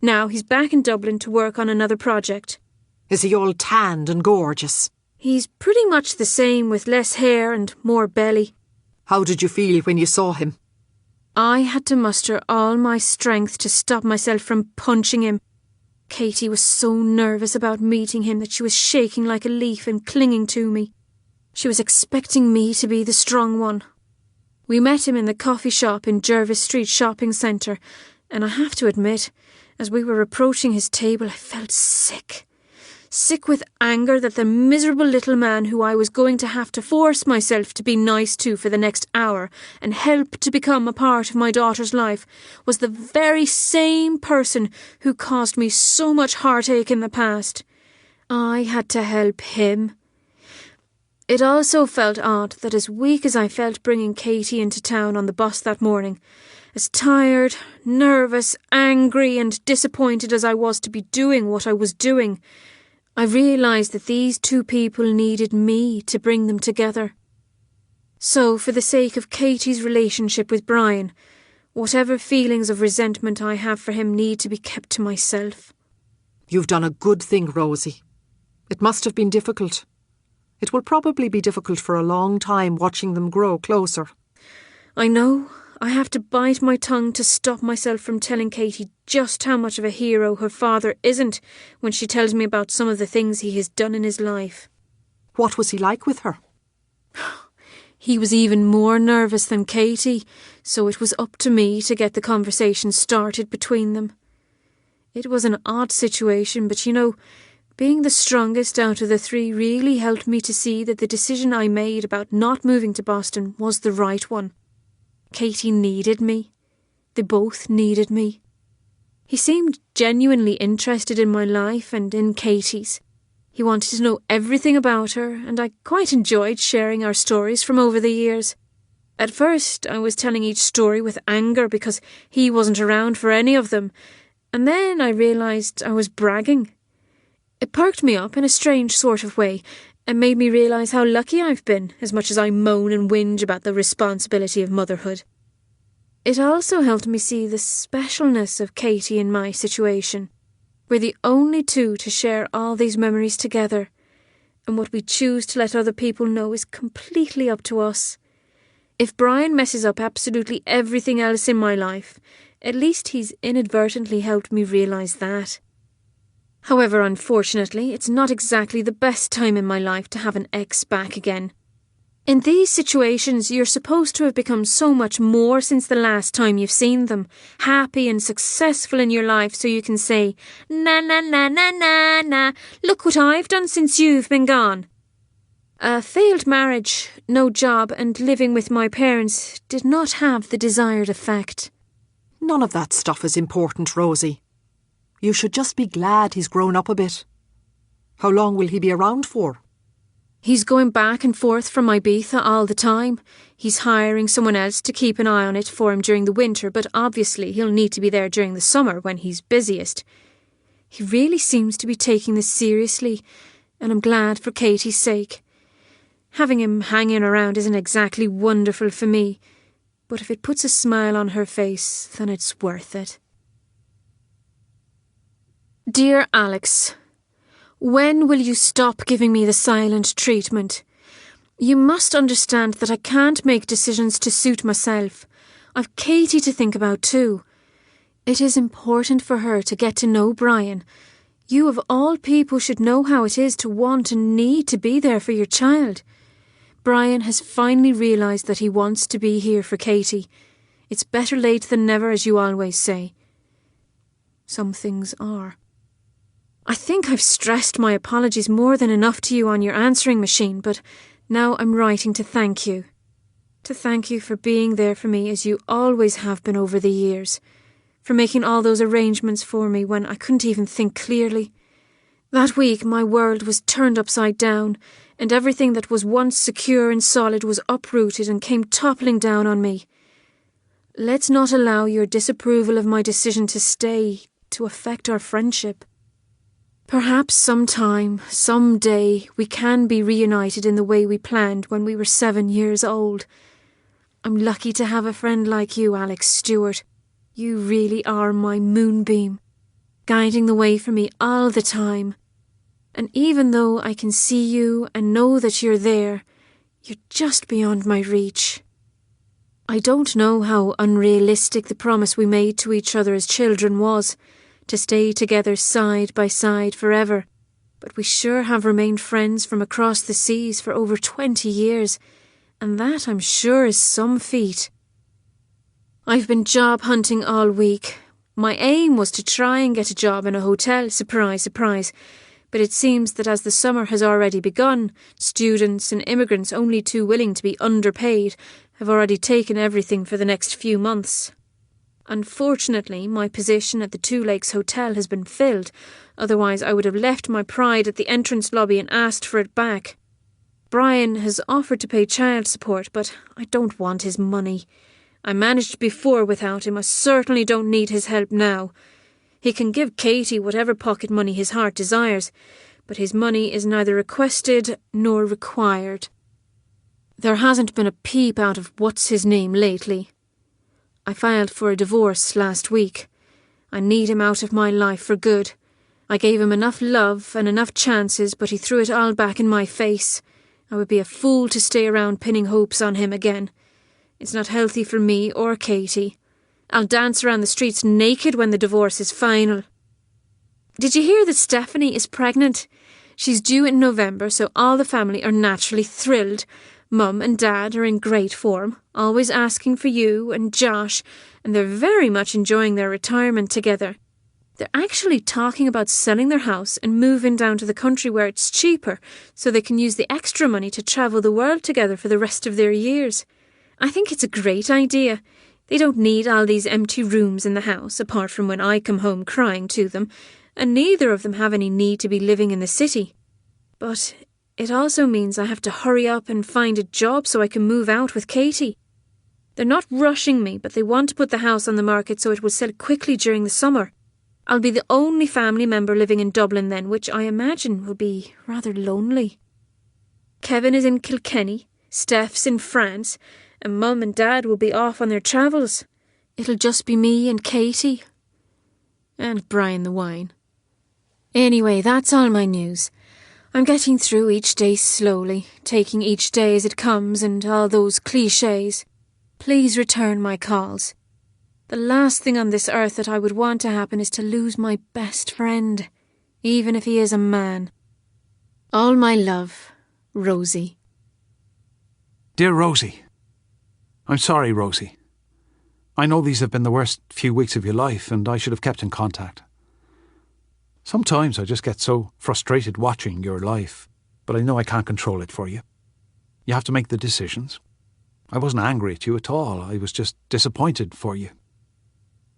Speaker 1: Now he's back in Dublin to work on another project.
Speaker 3: Is he all tanned and gorgeous?
Speaker 1: He's pretty much the same, with less hair and more belly.
Speaker 3: How did you feel when you saw him?
Speaker 1: I had to muster all my strength to stop myself from punching him. Katie was so nervous about meeting him that she was shaking like a leaf and clinging to me. She was expecting me to be the strong one. We met him in the coffee shop in Jervis Street Shopping Centre, and I have to admit, as we were approaching his table, I felt sick. Sick with anger that the miserable little man who I was going to have to force myself to be nice to for the next hour and help to become a part of my daughter's life was the very same person who caused me so much heartache in the past. I had to help him. It also felt odd that, as weak as I felt bringing Katie into town on the bus that morning, as tired, nervous, angry and disappointed as I was to be doing what I was doing, I realised that these two people needed me to bring them together. So, for the sake of Katie's relationship with Brian, whatever feelings of resentment I have for him need to be kept to myself.
Speaker 3: You've done a good thing, Rosie. It must have been difficult. It will probably be difficult for a long time watching them grow closer.
Speaker 1: I know. I have to bite my tongue to stop myself from telling Katie just how much of a hero her father isn't when she tells me about some of the things he has done in his life.
Speaker 3: What was he like with her?
Speaker 1: He was even more nervous than Katie, so it was up to me to get the conversation started between them. It was an odd situation, but being the strongest out of the three really helped me to see that the decision I made about not moving to Boston was the right one. Katie needed me. They both needed me. He seemed genuinely interested in my life and in Katie's. He wanted to know everything about her, and I quite enjoyed sharing our stories from over the years. At first, I was telling each story with anger because he wasn't around for any of them, and then I realised I was bragging. It perked me up in a strange sort of way, and made me realise how lucky I've been, as much as I moan and whinge about the responsibility of motherhood. It also helped me see the specialness of Katie in my situation. We're the only two to share all these memories together, and what we choose to let other people know is completely up to us. If Brian messes up absolutely everything else in my life, at least he's inadvertently helped me realise that. However, unfortunately, it's not exactly the best time in my life to have an ex back again. In these situations, you're supposed to have become so much more since the last time you've seen them, happy and successful in your life, so you can say, na na na na na na, look what I've done since you've been gone. A failed marriage, no job, and living with my parents did not have the desired effect.
Speaker 3: None of that stuff is important, Rosie. You should just be glad he's grown up a bit. How long will he be around for?
Speaker 1: He's going back and forth from Ibiza all the time. He's hiring someone else to keep an eye on it for him during the winter, but obviously he'll need to be there during the summer when he's busiest. He really seems to be taking this seriously, and I'm glad for Katie's sake. Having him hanging around isn't exactly wonderful for me, but if it puts a smile on her face, then it's worth it. Dear Alex, when will you stop giving me the silent treatment? You must understand that I can't make decisions to suit myself. I've Katie to think about too. It is important for her to get to know Brian. You of all people should know how it is to want and need to be there for your child. Brian has finally realised that he wants to be here for Katie. It's better late than never, as you always say. Some things are. I think I've stressed my apologies more than enough to you on your answering machine, but now I'm writing to thank you. To thank you for being there for me as you always have been over the years. For making all those arrangements for me when I couldn't even think clearly. That week my world was turned upside down, and everything that was once secure and solid was uprooted and came toppling down on me. Let's not allow your disapproval of my decision to stay to affect our friendship. Perhaps sometime, someday, we can be reunited in the way we planned when we were 7 years old. I'm lucky to have a friend like you, Alex Stewart. You really are my moonbeam, guiding the way for me all the time. And even though I can see you and know that you're there, you're just beyond my reach. I don't know how unrealistic the promise we made to each other as children was, to stay together side by side forever, but we sure have remained friends from across the seas for over 20 years, and that I'm sure is some feat. I've been job hunting all week. My aim was to try and get a job in a hotel, surprise, surprise, but it seems that as the summer has already begun, students and immigrants only too willing to be underpaid have already taken everything for the next few months. Unfortunately, my position at the Two Lakes Hotel has been filled, otherwise I would have left my pride at the entrance lobby and asked for it back. Brian has offered to pay child support, but I don't want his money. I managed before without him. I certainly don't need his help now. He can give Katie whatever pocket money his heart desires, but his money is neither requested nor required. There hasn't been a peep out of what's-his-name lately. I filed for a divorce last week. I need him out of my life for good. I gave him enough love and enough chances, but he threw it all back in my face. I would be a fool to stay around pinning hopes on him again. It's not healthy for me or Katie. I'll dance around the streets naked when the divorce is final. Did you hear that Stephanie is pregnant? She's due in November, so all the family are naturally thrilled. Mum and Dad are in great form, always asking for you and Josh, and they're very much enjoying their retirement together. They're actually talking about selling their house and moving down to the country where it's cheaper, so they can use the extra money to travel the world together for the rest of their years. I think it's a great idea. They don't need all these empty rooms in the house, apart from when I come home crying to them, and neither of them have any need to be living in the city. But it also means I have to hurry up and find a job so I can move out with Katie. They're not rushing me, but they want to put the house on the market so it will sell quickly during the summer. I'll be the only family member living in Dublin then, which I imagine will be rather lonely. Kevin is in Kilkenny, Steph's in France, and Mum and Dad will be off on their travels. It'll just be me and Katie. And Brian the wine. Anyway, that's all my news. I'm getting through each day slowly, taking each day as it comes and all those clichés. Please return my calls. The last thing on this earth that I would want to happen is to lose my best friend, even if he is a man. All my love, Rosie.
Speaker 2: Dear Rosie, I'm sorry, Rosie. I know these have been the worst few weeks of your life, and I should have kept in contact. Sometimes I just get so frustrated watching your life, but I know I can't control it for you. You have to make the decisions. I wasn't angry at you at all. I was just disappointed for you.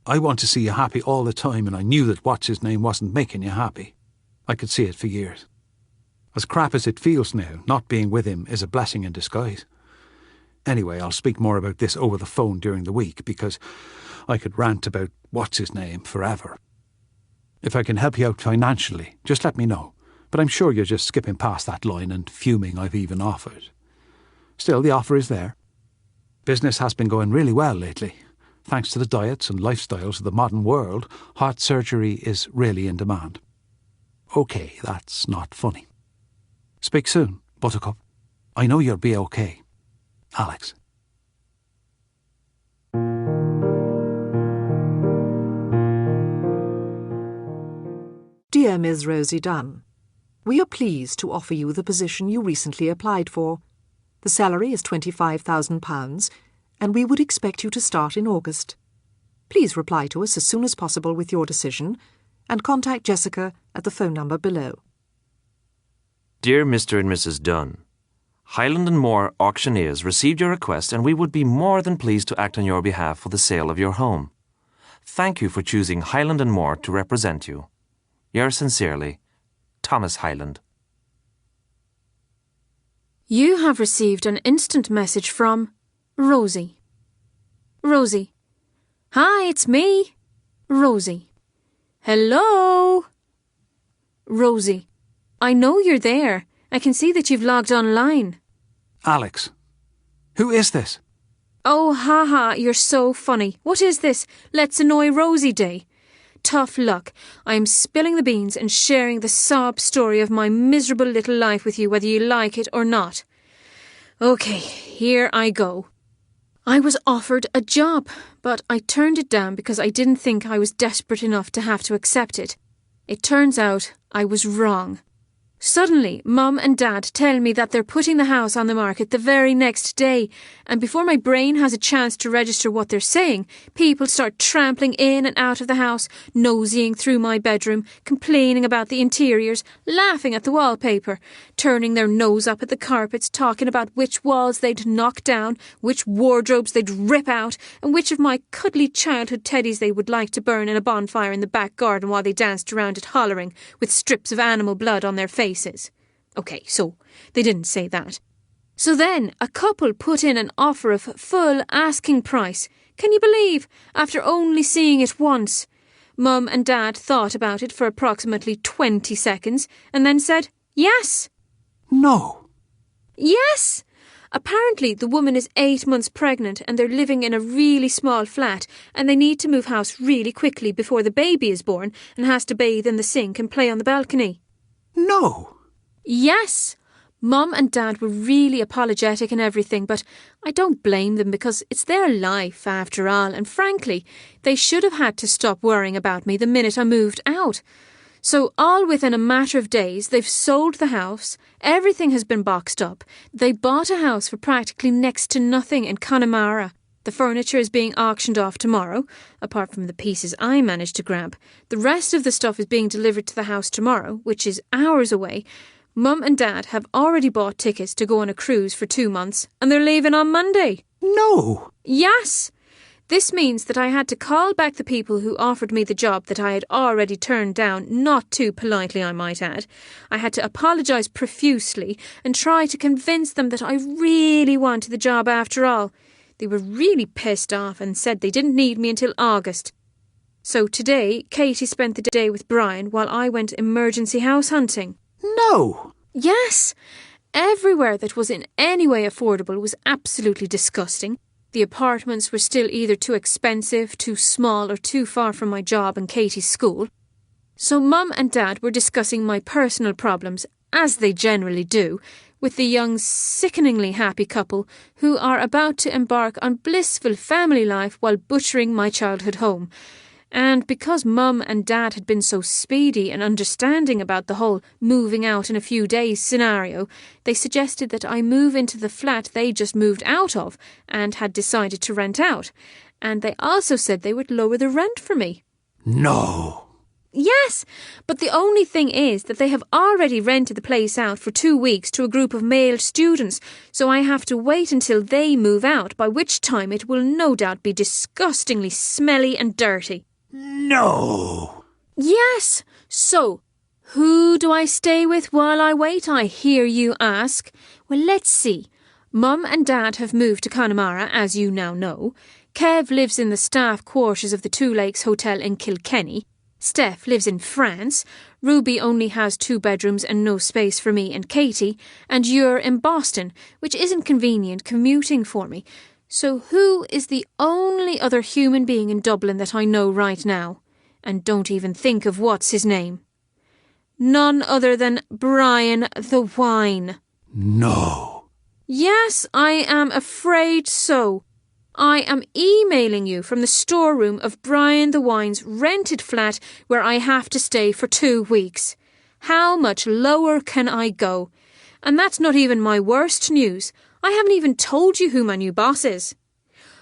Speaker 2: I want to see you happy all the time, and I knew that what's-his-name wasn't making you happy. I could see it for years. As crap as it feels now, not being with him is a blessing in disguise. Anyway, I'll speak more about this over the phone during the week, because I could rant about what's-his-name forever. If I can help you out financially, just let me know. But I'm sure you're just skipping past that line and fuming I've even offered. Still, the offer is there. Business has been going really well lately. Thanks to the diets and lifestyles of the modern world, heart surgery is really in demand. OK, that's not funny. Speak soon, Buttercup. I know you'll be OK. Alex.
Speaker 3: Dear Ms. Rosie Dunn, we are pleased to offer you the position you recently applied for. The salary is £25,000, and we would expect you to start in August. Please reply to us as soon as possible with your decision, and contact Jessica at the phone number below.
Speaker 4: Dear Mr. and Mrs. Dunn, Highland and Moor auctioneers received your request, and we would be more than pleased to act on your behalf for the sale of your home. Thank you for choosing Highland and Moor to represent you. Yours sincerely, Thomas Highland.
Speaker 1: You have received an instant message from Rosie. Rosie. Hi, it's me. Rosie. Hello? Rosie. I know you're there. I can see that you've logged online.
Speaker 2: Alex. Who is this?
Speaker 1: Oh, haha, you're so funny. What is this? Let's annoy Rosie Day. Tough luck. I am spilling the beans and sharing the sob story of my miserable little life with you, whether you like it or not. OK, here I go. I was offered a job, but I turned it down because I didn't think I was desperate enough to have to accept it. It turns out I was wrong. Suddenly, Mum and Dad tell me that they're putting the house on the market the very next day, and before my brain has a chance to register what they're saying, people start trampling in and out of the house, nosying through my bedroom, complaining about the interiors, laughing at the wallpaper, turning their nose up at the carpets, talking about which walls they'd knock down, which wardrobes they'd rip out, and which of my cuddly childhood teddies they would like to burn in a bonfire in the back garden while they danced around it hollering, with strips of animal blood on their faces. OK, so they didn't say that. So then a couple put in an offer of full asking price. Can you believe? After only seeing it once. Mum and Dad thought about it for approximately 20 seconds and then said, yes.
Speaker 2: No.
Speaker 1: Yes. Apparently the woman is 8 months pregnant and they're living in a really small flat and they need to move house really quickly before the baby is born and has to bathe in the sink and play on the balcony.
Speaker 2: No.
Speaker 1: Yes. Mum and Dad were really apologetic and everything, but I don't blame them because it's their life after all, and frankly, they should have had to stop worrying about me the minute I moved out. So all within a matter of days, they've sold the house, everything has been boxed up, they bought a house for practically next to nothing in Connemara. The furniture is being auctioned off tomorrow, apart from the pieces I managed to grab. The rest of the stuff is being delivered to the house tomorrow, which is hours away. Mum and Dad have already bought tickets to go on a cruise for 2 months, and they're leaving on Monday.
Speaker 2: No.
Speaker 1: Yes. This means that I had to call back the people who offered me the job that I had already turned down, not too politely, I might add. I had to apologise profusely and try to convince them that I really wanted the job after all. They were really pissed off and said they didn't need me until August. So today, Katie spent the day with Brian while I went emergency house hunting.
Speaker 2: No.
Speaker 1: Yes. Everywhere that was in any way affordable was absolutely disgusting. The apartments were still either too expensive, too small, or too far from my job and Katie's school. So Mum and Dad were discussing my personal problems, as they generally do, with the young, sickeningly happy couple who are about to embark on blissful family life while butchering my childhood home. And because Mum and Dad had been so speedy and understanding about the whole moving out in a few days scenario, they suggested that I move into the flat they just moved out of and had decided to rent out. And they also said they would lower the rent for me.
Speaker 2: No.
Speaker 1: Yes, but the only thing is that they have already rented the place out for 2 weeks to a group of male students, so I have to wait until they move out, by which time it will no doubt be disgustingly smelly and dirty.
Speaker 2: No!
Speaker 1: Yes, so who do I stay with while I wait, I hear you ask? Well, let's see. Mum and Dad have moved to Connemara, as you now know. Kev lives in the staff quarters of the Two Lakes Hotel in Kilkenny. Steph lives in France, Ruby only has 2 bedrooms and no space for me and Katie, and you're in Boston, which isn't convenient commuting for me. So who is the only other human being in Dublin that I know right now? And don't even think of what's his name. None other than Brian the Wine.
Speaker 2: No.
Speaker 1: Yes, I am afraid so. I am emailing you from the storeroom of Brian the Wine's rented flat where I have to stay for 2 weeks. How much lower can I go? And that's not even my worst news. I haven't even told you who my new boss is.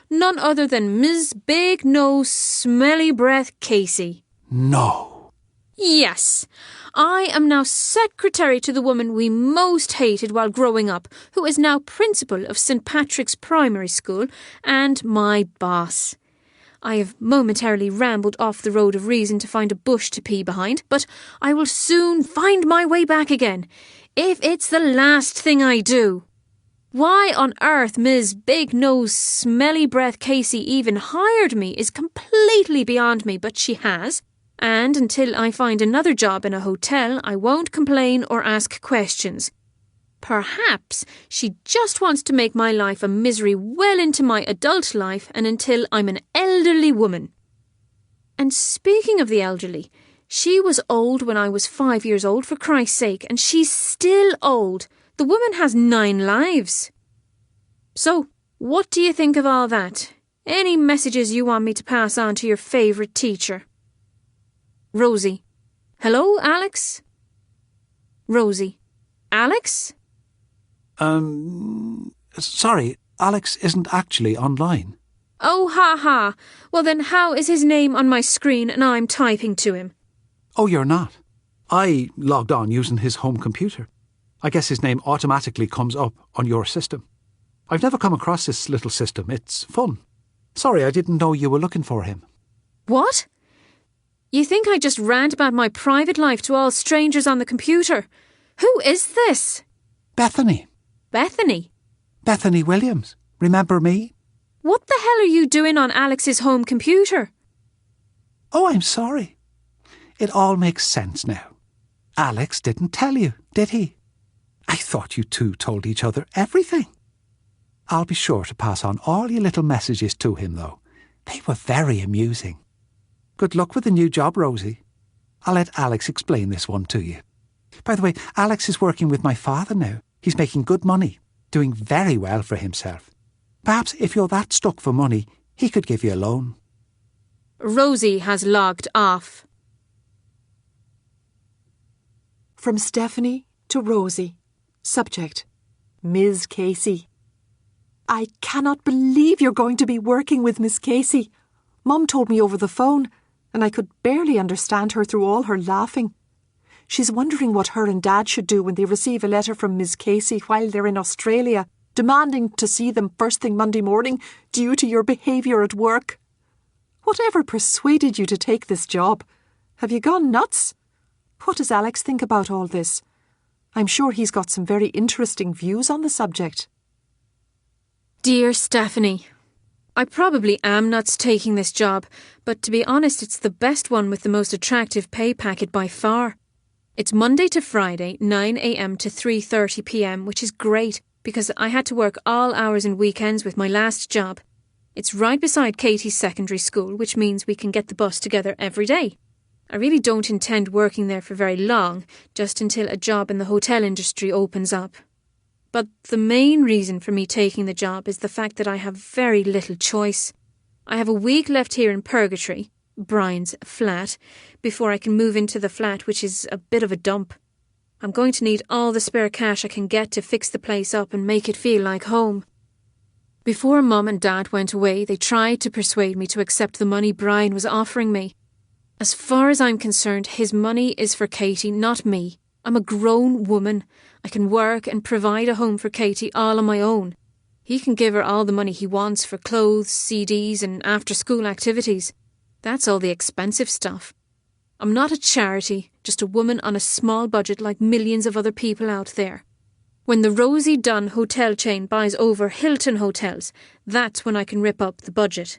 Speaker 1: None other than Ms. Big Nose Smelly Breath Casey.
Speaker 2: No.
Speaker 1: Yes, I am now secretary to the woman we most hated while growing up, who is now principal of St. Patrick's Primary School, and my boss. I have momentarily rambled off the road of reason to find a bush to pee behind, but I will soon find my way back again, if it's the last thing I do. Why on earth Ms. Big Nose Smelly Breath Casey even hired me is completely beyond me, but she has. And until I find another job in a hotel, I won't complain or ask questions. Perhaps she just wants to make my life a misery well into my adult life and until I'm an elderly woman. And speaking of the elderly, she was old when I was 5 years old, for Christ's sake, and she's still old. The woman has 9 lives. So, what do you think of all that? Any messages you want me to pass on to your favourite teacher? Rosie. Hello, Alex? Rosie. Alex?
Speaker 2: Sorry, Alex isn't actually online.
Speaker 1: Oh, ha ha. Well then, how is his name on my screen and I'm typing to him?
Speaker 2: Oh, you're not. I logged on using his home computer. I guess his name automatically comes up on your system. I've never come across this little system. It's fun. Sorry, I didn't know you were looking for him.
Speaker 1: What? You think I just rant about my private life to all strangers on the computer? Who is this?
Speaker 2: Bethany.
Speaker 1: Bethany?
Speaker 2: Bethany Williams. Remember me?
Speaker 1: What the hell are you doing on Alex's home computer?
Speaker 2: Oh, I'm sorry. It all makes sense now. Alex didn't tell you, did he? I thought you two told each other everything. I'll be sure to pass on all your little messages to him, though. They were very amusing. Good luck with the new job, Rosie. I'll let Alex explain this one to you. By the way, Alex is working with my father now. He's making good money, doing very well for himself. Perhaps if you're that stuck for money, he could give you a loan.
Speaker 1: Rosie has logged off.
Speaker 3: From Stephanie to Rosie. Subject: Ms. Casey. I cannot believe you're going to be working with Miss Casey. Mum told me over the phone, and I could barely understand her through all her laughing. She's wondering what her and Dad should do when they receive a letter from Miss Casey while they're in Australia, demanding to see them first thing Monday morning due to your behaviour at work. Whatever persuaded you to take this job? Have you gone nuts? What does Alex think about all this? I'm sure he's got some very interesting views on the subject.
Speaker 1: Dear Stephanie, I probably am nuts taking this job, but to be honest, it's the best one with the most attractive pay packet by far. It's Monday to Friday, 9 a.m. to 3:30 p.m, which is great because I had to work all hours and weekends with my last job. It's right beside Katie's secondary school, which means we can get the bus together every day. I really don't intend working there for very long, just until a job in the hotel industry opens up. But the main reason for me taking the job is the fact that I have very little choice. I have a week left here in Purgatory, Brian's flat, before I can move into the flat, which is a bit of a dump. I'm going to need all the spare cash I can get to fix the place up and make it feel like home. Before Mum and Dad went away, they tried to persuade me to accept the money Brian was offering me. As far as I'm concerned, his money is for Katie, not me. I'm a grown woman. I can work and provide a home for Katie all on my own. He can give her all the money he wants for clothes, CDs and after-school activities. That's all the expensive stuff. I'm not a charity, just a woman on a small budget like millions of other people out there. When the Rosie Dunn hotel chain buys over Hilton hotels, that's when I can rip up the budget.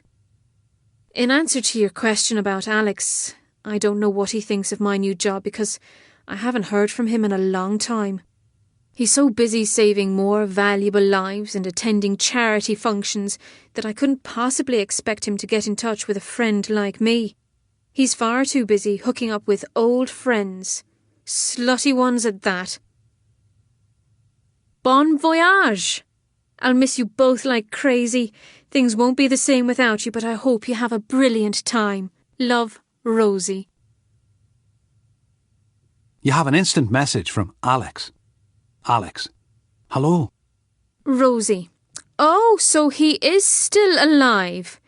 Speaker 1: In answer to your question about Alex, I don't know what he thinks of my new job because I haven't heard from him in a long time. He's so busy saving more valuable lives and attending charity functions that I couldn't possibly expect him to get in touch with a friend like me. He's far too busy hooking up with old friends, slutty ones at that. Bon voyage! I'll miss you both like crazy. Things won't be the same without you, but I hope you have a brilliant time. Love, Rosie.
Speaker 2: You have an instant message from Alex. Alex. Hello.
Speaker 1: Rosie. Oh, so he is still alive.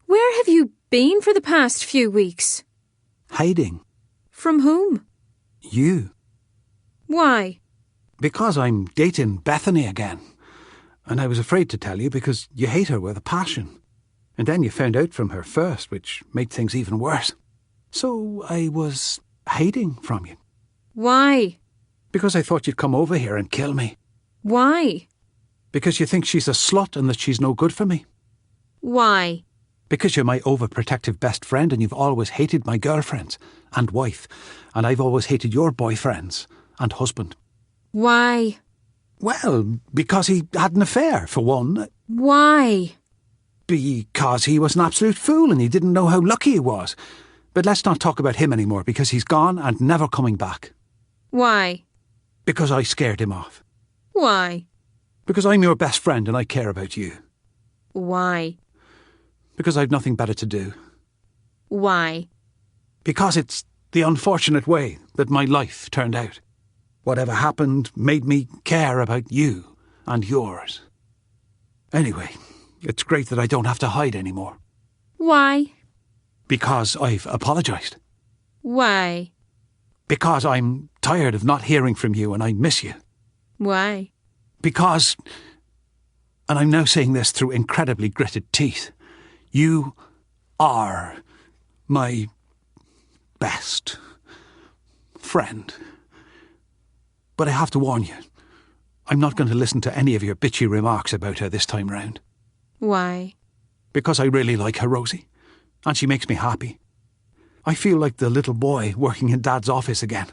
Speaker 1: Where have you been for the past few weeks?
Speaker 2: Hiding.
Speaker 1: From whom?
Speaker 2: You.
Speaker 1: Why?
Speaker 2: Because I'm dating Bethany again. And I was afraid to tell you because you hate her with a passion. And then you found out from her first, which made things even worse. So I was hiding from you.
Speaker 1: Why?
Speaker 2: Because I thought you'd come over here and kill me.
Speaker 1: Why?
Speaker 2: Because you think she's a slut and that she's no good for me.
Speaker 1: Why?
Speaker 2: Because you're my overprotective best friend and you've always hated my girlfriends and wife. And I've always hated your boyfriends and husband.
Speaker 1: Why?
Speaker 2: Well, because he had an affair, for one.
Speaker 1: Why?
Speaker 2: Because he was an absolute fool and he didn't know how lucky he was. But let's not talk about him anymore because he's gone and never coming back.
Speaker 1: Why?
Speaker 2: Because I scared him off.
Speaker 1: Why?
Speaker 2: Because I'm your best friend and I care about you.
Speaker 1: Why?
Speaker 2: Because I've nothing better to do.
Speaker 1: Why?
Speaker 2: Because it's the unfortunate way that my life turned out. Whatever happened made me care about you and yours. Anyway, it's great that I don't have to hide anymore.
Speaker 1: Why?
Speaker 2: Because I've apologised.
Speaker 1: Why?
Speaker 2: Because I'm tired of not hearing from you and I miss you.
Speaker 1: Why?
Speaker 2: Because, and I'm now saying this through incredibly gritted teeth, you are my best friend. But I have to warn you, I'm not going to listen to any of your bitchy remarks about her this time round.
Speaker 1: Why?
Speaker 2: Because I really like her, Rosie, and she makes me happy. I feel like the little boy working in Dad's office again.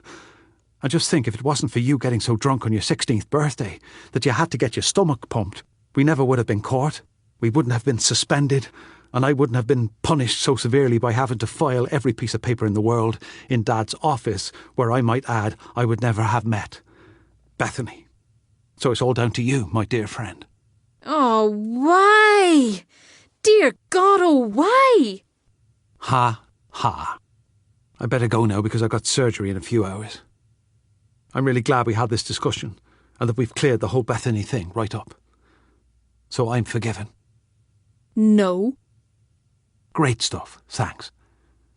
Speaker 2: I just think if it wasn't for you getting so drunk on your 16th birthday that you had to get your stomach pumped, we never would have been caught, we wouldn't have been suspended, and I wouldn't have been punished so severely by having to file every piece of paper in the world in Dad's office, where I might add I would never have met Bethany. So it's all down to you, my dear friend.
Speaker 1: Oh, why? Dear God, oh, why?
Speaker 2: Ha, ha. I better go now because I've got surgery in a few hours. I'm really glad we had this discussion and that we've cleared the whole Bethany thing right up. So I'm forgiven.
Speaker 1: No.
Speaker 2: Great stuff, thanks.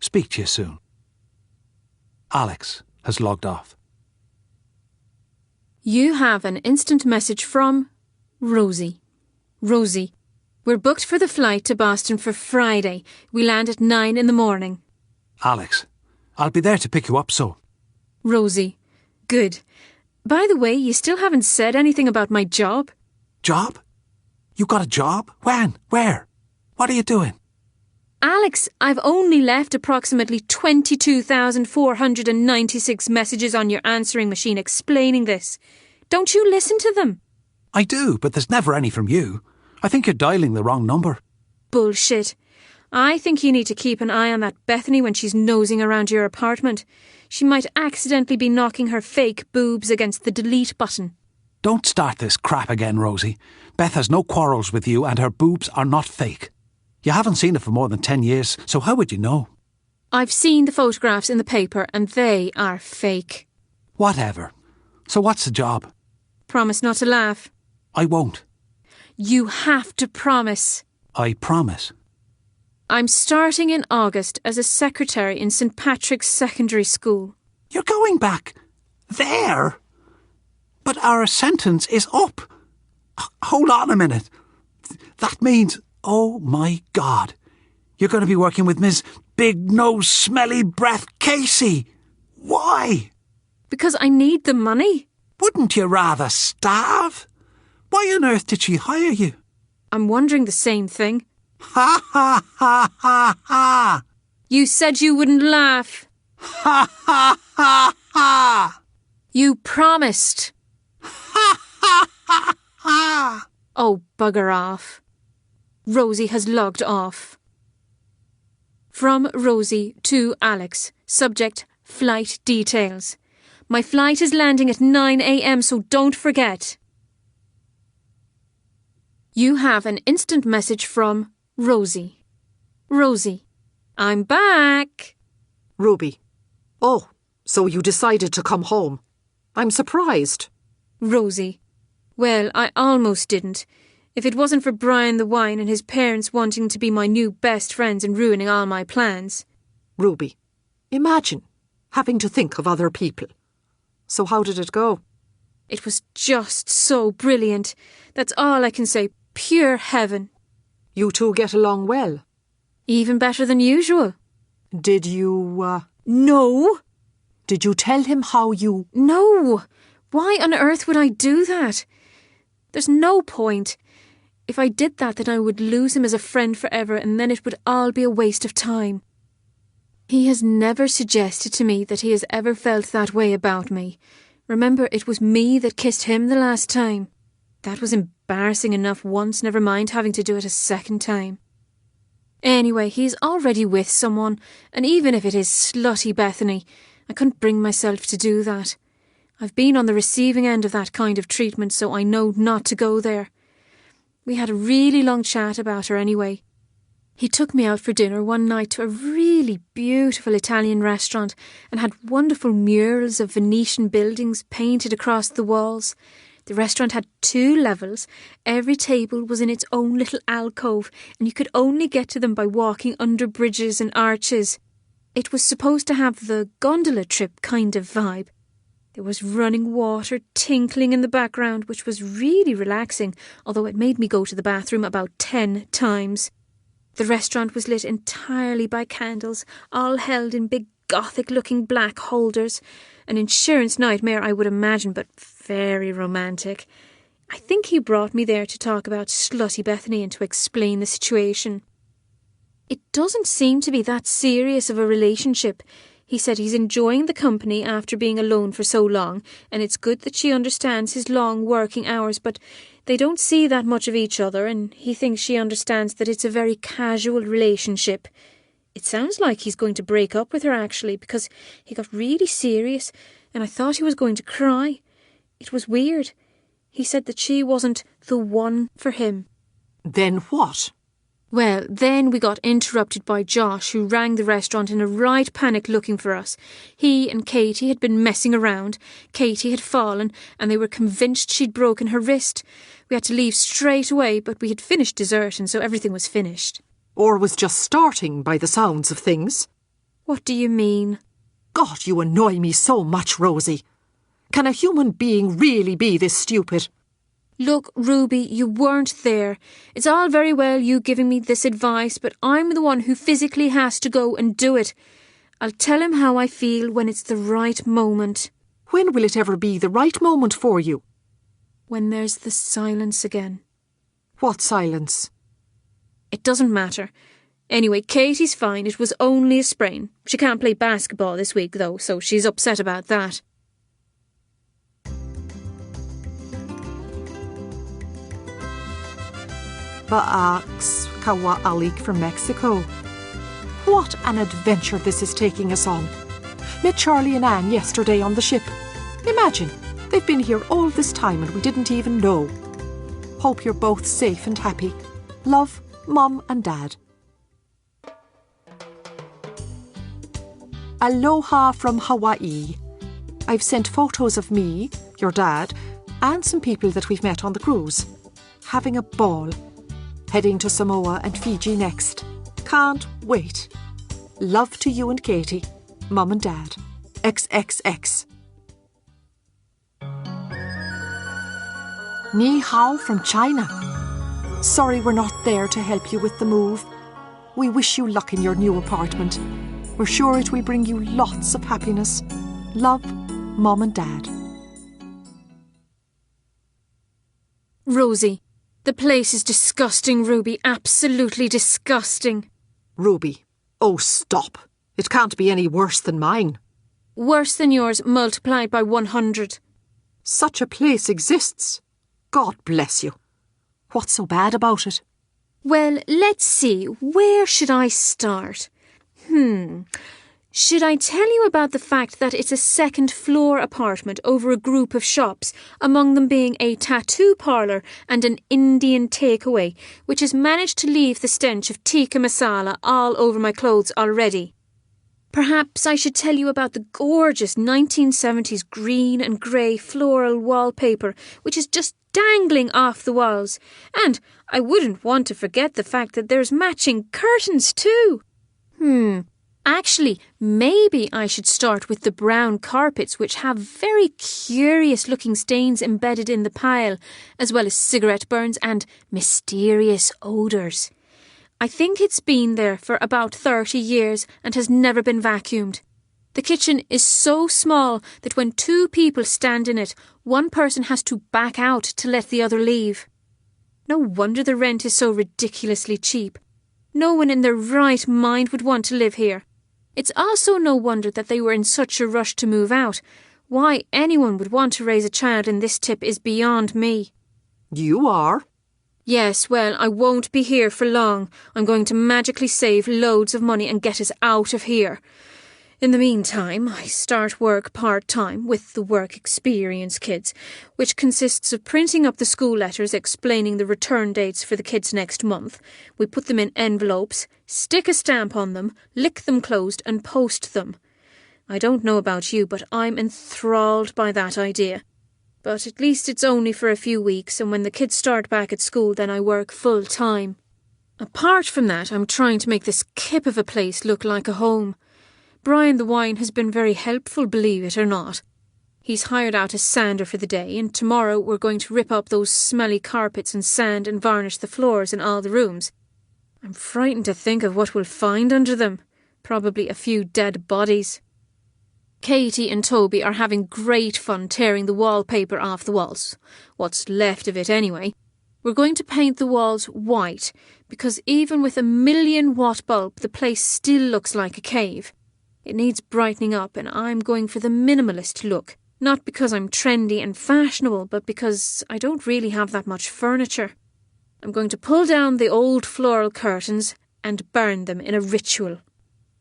Speaker 2: Speak to you soon. Alex has logged off.
Speaker 1: You have an instant message from Rosie. Rosie, we're booked for the flight to Boston for Friday. We land at 9 in the morning.
Speaker 2: Alex, I'll be there to pick you up, so.
Speaker 1: Rosie, good. By the way, you still haven't said anything about my job.
Speaker 2: Job? You got a job? When? Where? What are you doing?
Speaker 1: Alex, I've only left approximately 22,496 messages on your answering machine explaining this. Don't you listen to them?
Speaker 2: I do, but there's never any from you. I think you're dialing the wrong number.
Speaker 1: Bullshit. I think you need to keep an eye on that Bethany when she's nosing around your apartment. She might accidentally be knocking her fake boobs against the delete button.
Speaker 2: Don't start this crap again, Rosie. Beth has no quarrels with you and her boobs are not fake. You haven't seen her for more than 10 years, so how would you know?
Speaker 1: I've seen the photographs in the paper and they are fake.
Speaker 2: Whatever. So what's the job?
Speaker 1: Promise not to laugh.
Speaker 2: I won't.
Speaker 1: You have to promise.
Speaker 2: I promise.
Speaker 1: I'm starting in August as a secretary in St. Patrick's Secondary School.
Speaker 2: You're going back there? But our sentence is up. Hold on a minute. That means, oh my God, you're going to be working with Miss Big Nose Smelly Breath Casey. Why?
Speaker 1: Because I need the money.
Speaker 2: Wouldn't you rather starve? Why on earth did she hire you?
Speaker 1: I'm wondering the same thing.
Speaker 2: Ha ha ha ha ha!
Speaker 1: You said you wouldn't laugh.
Speaker 2: Ha ha ha ha!
Speaker 1: You promised.
Speaker 2: Ha ha ha ha!
Speaker 1: Oh, bugger off. Rosie has logged off. From Rosie to Alex. Subject, flight details. My flight is landing at 9 a.m, so don't forget. You have an instant message from Rosie. Rosie, I'm back.
Speaker 3: Ruby. Oh, so you decided to come home. I'm surprised.
Speaker 1: Rosie. Well, I almost didn't. If it wasn't for Brian the Wine and his parents wanting to be my new best friends and ruining all my plans.
Speaker 3: Ruby, imagine having to think of other people. So how did it go?
Speaker 1: It was just so brilliant. That's all I can say. Pure heaven.
Speaker 3: You two get along well?
Speaker 1: Even better than usual.
Speaker 3: Did you,
Speaker 1: No.
Speaker 3: Did you tell him how you...
Speaker 1: No. Why on earth would I do that? There's no point. If I did that, then I would lose him as a friend forever, and then it would all be a waste of time. He has never suggested to me that he has ever felt that way about me. Remember, it was me that kissed him the last time. That was embarrassing enough once, never mind having to do it a second time. Anyway, he's already with someone, and even if it is slutty Bethany, I couldn't bring myself to do that. I've been on the receiving end of that kind of treatment, so I know not to go there. We had a really long chat about her anyway. He took me out for dinner one night to a really beautiful Italian restaurant and had wonderful murals of Venetian buildings painted across the walls. The restaurant had 2 levels. Every table was in its own little alcove, and you could only get to them by walking under bridges and arches. It was supposed to have the gondola trip kind of vibe. There was running water tinkling in the background, which was really relaxing, although it made me go to the bathroom about 10 times. The restaurant was lit entirely by candles, all held in big gothic-looking black holders. An insurance nightmare, I would imagine, but very romantic. I think he brought me there to talk about slutty Bethany and to explain the situation. It doesn't seem to be that serious of a relationship. He said he's enjoying the company after being alone for so long, and it's good that she understands his long working hours, but they don't see that much of each other, and he thinks she understands that it's a very casual relationship. It sounds like he's going to break up with her, actually, because he got really serious, and I thought he was going to cry. It was weird. He said that she wasn't the one for him.
Speaker 3: Then what?
Speaker 1: Well, then we got interrupted by Josh, who rang the restaurant in a right panic looking for us. He and Katie had been messing around. Katie had fallen, and they were convinced she'd broken her wrist. We had to leave straight away, but we had finished dessert, and so everything was finished.
Speaker 3: Or was just starting by the sounds of things.
Speaker 1: What do you mean?
Speaker 3: God, you annoy me so much, Rosie. Can a human being really be this stupid?
Speaker 1: Look, Ruby, you weren't there. It's all very well you giving me this advice, but I'm the one who physically has to go and do it. I'll tell him how I feel when it's the right moment.
Speaker 3: When will it ever be the right moment for you?
Speaker 1: When there's the silence again.
Speaker 3: What silence?
Speaker 1: It doesn't matter. Anyway, Katie's fine. It was only a sprain. She can't play basketball this week, though, so she's upset about that.
Speaker 3: Ba'aks Kawa Alik from Mexico. What an adventure this is taking us on. Met Charlie and Anne yesterday on the ship. Imagine, they've been here all this time and we didn't even know. Hope you're both safe and happy. Love, Mum and Dad. Aloha from Hawaii. I've sent photos of me, your dad, and some people that we've met on the cruise. Having a ball. Heading to Samoa and Fiji next. Can't wait. Love to you and Katie, Mum and Dad. XXX. Ni hao from China. Sorry we're not there to help you with the move. We wish you luck in your new apartment. We're sure it will bring you lots of happiness. Love, Mum and Dad.
Speaker 1: Rosie, the place is disgusting, Ruby. Absolutely disgusting.
Speaker 3: Ruby, oh stop. It can't be any worse than mine.
Speaker 1: Worse than yours multiplied by 100.
Speaker 3: Such a place exists. God bless you. What's so bad about it?
Speaker 1: Well, let's see. Where should I start? Should I tell you about the fact that it's a second-floor apartment over a group of shops, among them being a tattoo parlour and an Indian takeaway, which has managed to leave the stench of tikka masala all over my clothes already? Perhaps I should tell you about the gorgeous 1970s green and grey floral wallpaper, which is just dangling off the walls. And I wouldn't want to forget the fact that there's matching curtains too. Actually, maybe I should start with the brown carpets, which have very curious-looking stains embedded in the pile, as well as cigarette burns and mysterious odours. I think it's been there for about 30 years and has never been vacuumed. The kitchen is so small that when 2 people stand in it, one person has to back out to let the other leave. No wonder the rent is so ridiculously cheap. No one in their right mind would want to live here. It's also no wonder that they were in such a rush to move out. Why anyone would want to raise a child in this tip is beyond me.
Speaker 3: You are?
Speaker 1: Yes, well, I won't be here for long. I'm going to magically save loads of money and get us out of here. In the meantime, I start work part-time with the work experience kids, which consists of printing up the school letters explaining the return dates for the kids next month. We put them in envelopes, stick a stamp on them, lick them closed and post them. I don't know about you, but I'm enthralled by that idea. But at least it's only for a few weeks, and when the kids start back at school, then I work full-time. Apart from that, I'm trying to make this kip of a place look like a home. Brian the wine has been very helpful, believe it or not. He's hired out a sander for the day, and tomorrow we're going to rip up those smelly carpets and sand and varnish the floors in all the rooms. I'm frightened to think of what we'll find under them. Probably a few dead bodies. Katie and Toby are having great fun tearing the wallpaper off the walls. What's left of it anyway. We're going to paint the walls white, because even with a 1,000,000-watt bulb, the place still looks like a cave. It needs brightening up, and I'm going for the minimalist look. Not because I'm trendy and fashionable, but because I don't really have that much furniture. I'm going to pull down the old floral curtains and burn them in a ritual.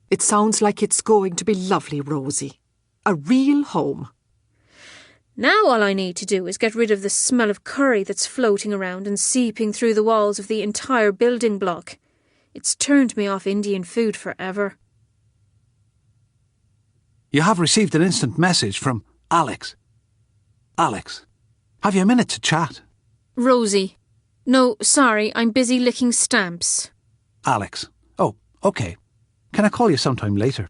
Speaker 3: It sounds like it's going to be lovely, Rosie. A real home.
Speaker 1: Now all I need to do is get rid of the smell of curry that's floating around and seeping through the walls of the entire building block. It's turned me off Indian food forever.
Speaker 2: You have received an instant message from Alex. Alex, have you a minute to chat?
Speaker 1: Rosie. No, sorry, I'm busy licking stamps.
Speaker 2: Alex. Oh, okay. Can I call you sometime later?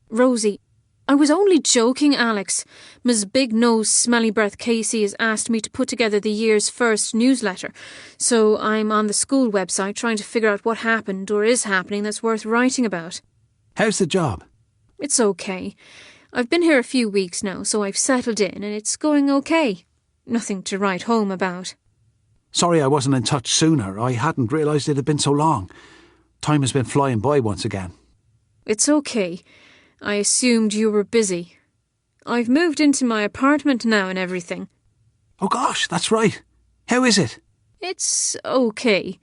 Speaker 1: Rosie. I was only joking, Alex. Ms. Big Nose Smelly Breath Casey has asked me to put together the year's first newsletter, so I'm on the school website trying to figure out what happened or is happening that's worth writing about.
Speaker 2: How's the job?
Speaker 1: It's okay. I've been here a few weeks now, so I've settled in and it's going okay. Nothing to write home about.
Speaker 2: Sorry I wasn't in touch sooner. I hadn't realised it had been so long. Time has been flying by once again.
Speaker 1: It's okay. I assumed you were busy. I've moved into my apartment now and everything.
Speaker 2: Oh gosh, that's right. How is it?
Speaker 1: It's okay.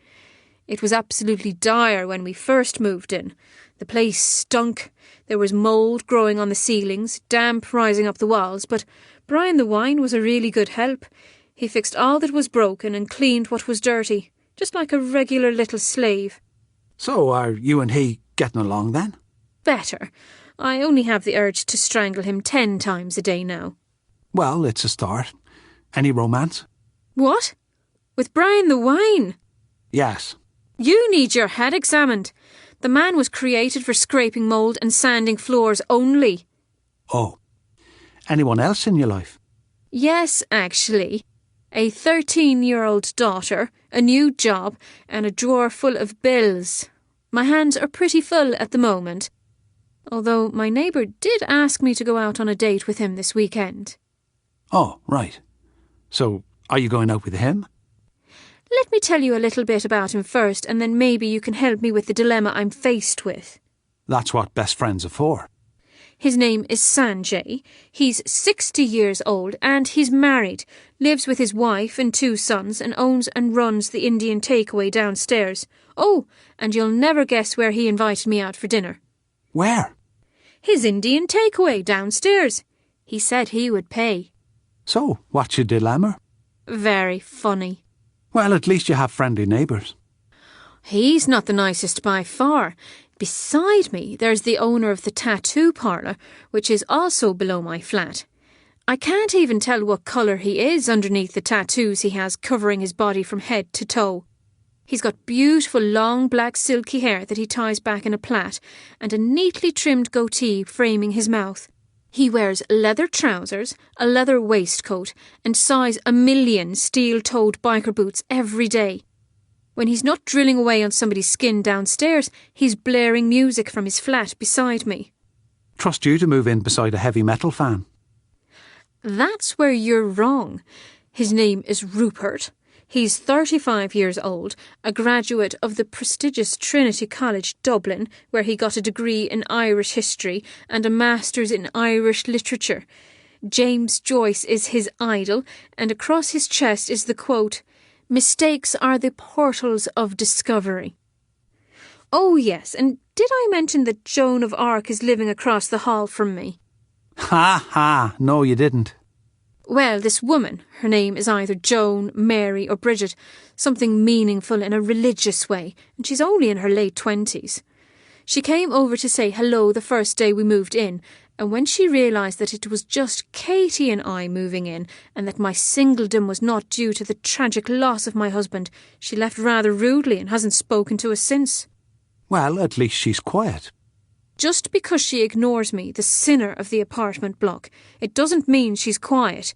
Speaker 1: It was absolutely dire when we first moved in. The place stunk. There was mould growing on the ceilings, damp rising up the walls, but Brian the wine was a really good help. He fixed all that was broken and cleaned what was dirty, just like a regular little slave.
Speaker 2: So are you and he getting along then?
Speaker 1: Better. I only have the urge to strangle him 10 times a day now.
Speaker 2: Well, it's a start. Any romance?
Speaker 1: What? With Brian the wine?
Speaker 2: Yes.
Speaker 1: You need your head examined. The man was created for scraping mould and sanding floors only.
Speaker 2: Oh. Anyone else in your life?
Speaker 1: Yes, actually. A 13-year-old daughter, a new job, and a drawer full of bills. My hands are pretty full at the moment. Although my neighbour did ask me to go out on a date with him this weekend.
Speaker 2: Oh, right. So, are you going out with him?
Speaker 1: Let me tell you a little bit about him first, and then maybe you can help me with the dilemma I'm faced with.
Speaker 2: That's what best friends are for.
Speaker 1: His name is Sanjay. He's 60 years old and he's married, lives with his wife and 2 sons and owns and runs the Indian takeaway downstairs. Oh, and you'll never guess where he invited me out for dinner.
Speaker 2: Where?
Speaker 1: His Indian takeaway downstairs. He said he would pay.
Speaker 2: So, what's your dilemma?
Speaker 1: Very funny.
Speaker 2: Well, at least you have friendly neighbours.
Speaker 1: He's not the nicest by far. Beside me, there's the owner of the tattoo parlour, which is also below my flat. I can't even tell what colour he is underneath the tattoos he has covering his body from head to toe. He's got beautiful long black silky hair that he ties back in a plait and a neatly trimmed goatee framing his mouth. He wears leather trousers, a leather waistcoat and size 1,000,000 steel-toed biker boots every day. When he's not drilling away on somebody's skin downstairs, he's blaring music from his flat beside me.
Speaker 2: Trust you to move in beside a heavy metal fan.
Speaker 1: That's where you're wrong. His name is Rupert. He's 35 years old, a graduate of the prestigious Trinity College, Dublin, where he got a degree in Irish history and a master's in Irish literature. James Joyce is his idol, and across his chest is the quote, "Mistakes are the portals of discovery." Oh yes, and did I mention that Joan of Arc is living across the hall from me?
Speaker 2: Ha ha, no you didn't.
Speaker 1: Well, this woman, her name is either Joan, Mary or Bridget, something meaningful in a religious way, and she's only in her late 20s. She came over to say hello the first day we moved in, and when she realised that it was just Katie and I moving in, and that my singledom was not due to the tragic loss of my husband, she left rather rudely and hasn't spoken to us since.
Speaker 2: Well, at least she's quiet.
Speaker 1: Just because she ignores me, the sinner of the apartment block, it doesn't mean she's quiet.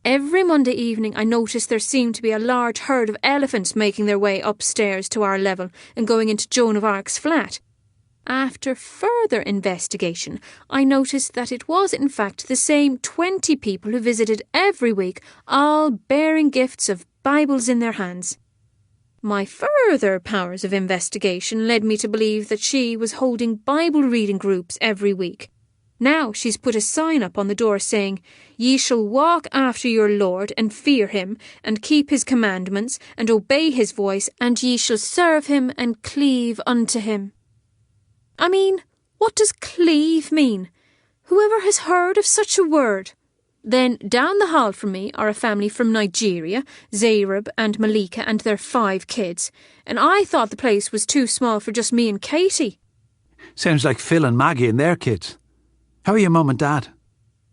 Speaker 1: Every Monday evening I notice there seem to be a large herd of elephants making their way upstairs to our level and going into Joan of Arc's flat. After further investigation, I noticed that it was in fact the same 20 people who visited every week, all bearing gifts of Bibles in their hands. My further powers of investigation led me to believe that she was holding Bible reading groups every week. Now she's put a sign up on the door saying, "Ye shall walk after your Lord and fear him, and keep his commandments, and obey his voice, and ye shall serve him and cleave unto him." I mean, what does cleave mean? Whoever has heard of such a word? Then down the hall from me are a family from Nigeria, Zayrab and Malika and their 5 kids, and I thought the place was too small for just me and Katie.
Speaker 2: Sounds like Phil and Maggie and their kids. How are your mum and dad?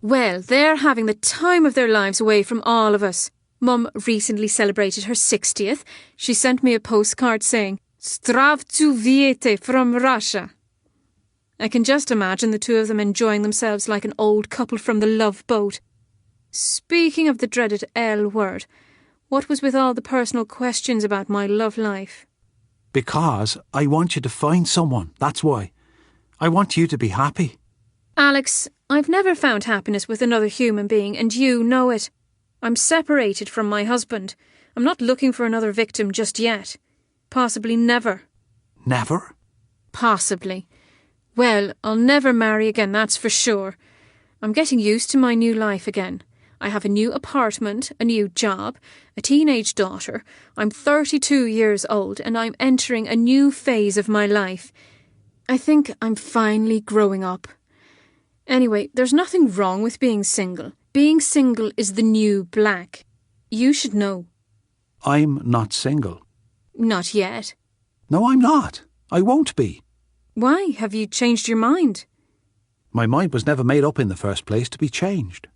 Speaker 1: Well, they're having the time of their lives away from all of us. Mum recently celebrated her 60th. She sent me a postcard saying, "Zdravtu viete from Russia." I can just imagine the 2 of them enjoying themselves like an old couple from the Love Boat. Speaking of the dreaded L word, what was with all the personal questions about my love life?
Speaker 2: Because I want you to find someone, that's why. I want you to be happy.
Speaker 1: Alex, I've never found happiness with another human being, and you know it. I'm separated from my husband. I'm not looking for another victim just yet. Possibly never.
Speaker 2: Never?
Speaker 1: Possibly. Well, I'll never marry again, that's for sure. I'm getting used to my new life again. I have a new apartment, a new job, a teenage daughter. I'm 32 years old and I'm entering a new phase of my life. I think I'm finally growing up. Anyway, there's nothing wrong with being single. Being single is the new black. You should know.
Speaker 2: I'm not single.
Speaker 1: Not yet.
Speaker 2: No, I'm not. I won't be.
Speaker 1: Why? Have you changed your mind?
Speaker 2: My mind was never made up in the first place to be changed.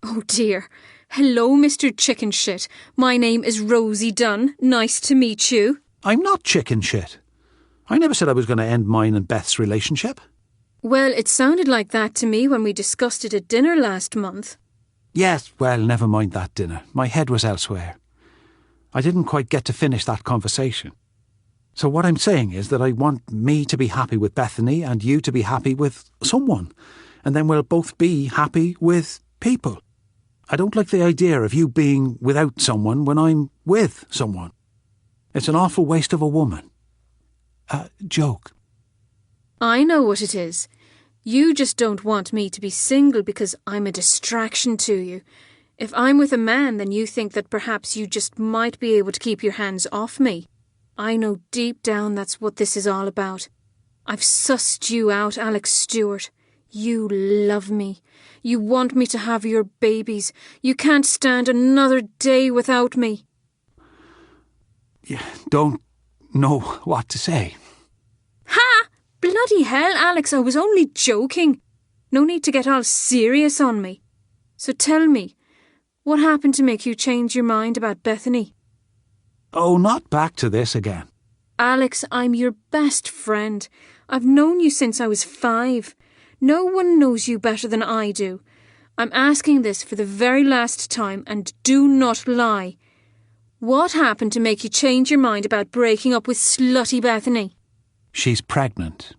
Speaker 1: Oh dear. Hello, Mr. Chicken Shit. My name is Rosie Dunn. Nice to meet you.
Speaker 2: I'm not chicken shit. I never said I was going to end mine and Beth's relationship.
Speaker 1: Well, it sounded like that to me when we discussed it at dinner last month.
Speaker 2: Yes, well, never mind that dinner. My head was elsewhere. I didn't quite get to finish that conversation. So what I'm saying is that I want me to be happy with Bethany and you to be happy with someone. And then we'll both be happy with people. I don't like the idea of you being without someone when I'm with someone. It's an awful waste of a woman. Joke.
Speaker 1: I know what it is. You just don't want me to be single because I'm a distraction to you. If I'm with a man, then you think that perhaps you just might be able to keep your hands off me. I know deep down that's what this is all about. I've sussed you out, Alex Stewart. You love me. You want me to have your babies. You can't stand another day without me.
Speaker 2: You don't know what to say.
Speaker 1: Ha! Bloody hell, Alex, I was only joking. No need to get all serious on me. So tell me, what happened to make you change your mind about Bethany?
Speaker 2: Oh, not back to this again.
Speaker 1: Alex, I'm your best friend. I've known you since I was 5. No one knows you better than I do. I'm asking this for the very last time, and do not lie. What happened to make you change your mind about breaking up with slutty Bethany?
Speaker 2: She's pregnant.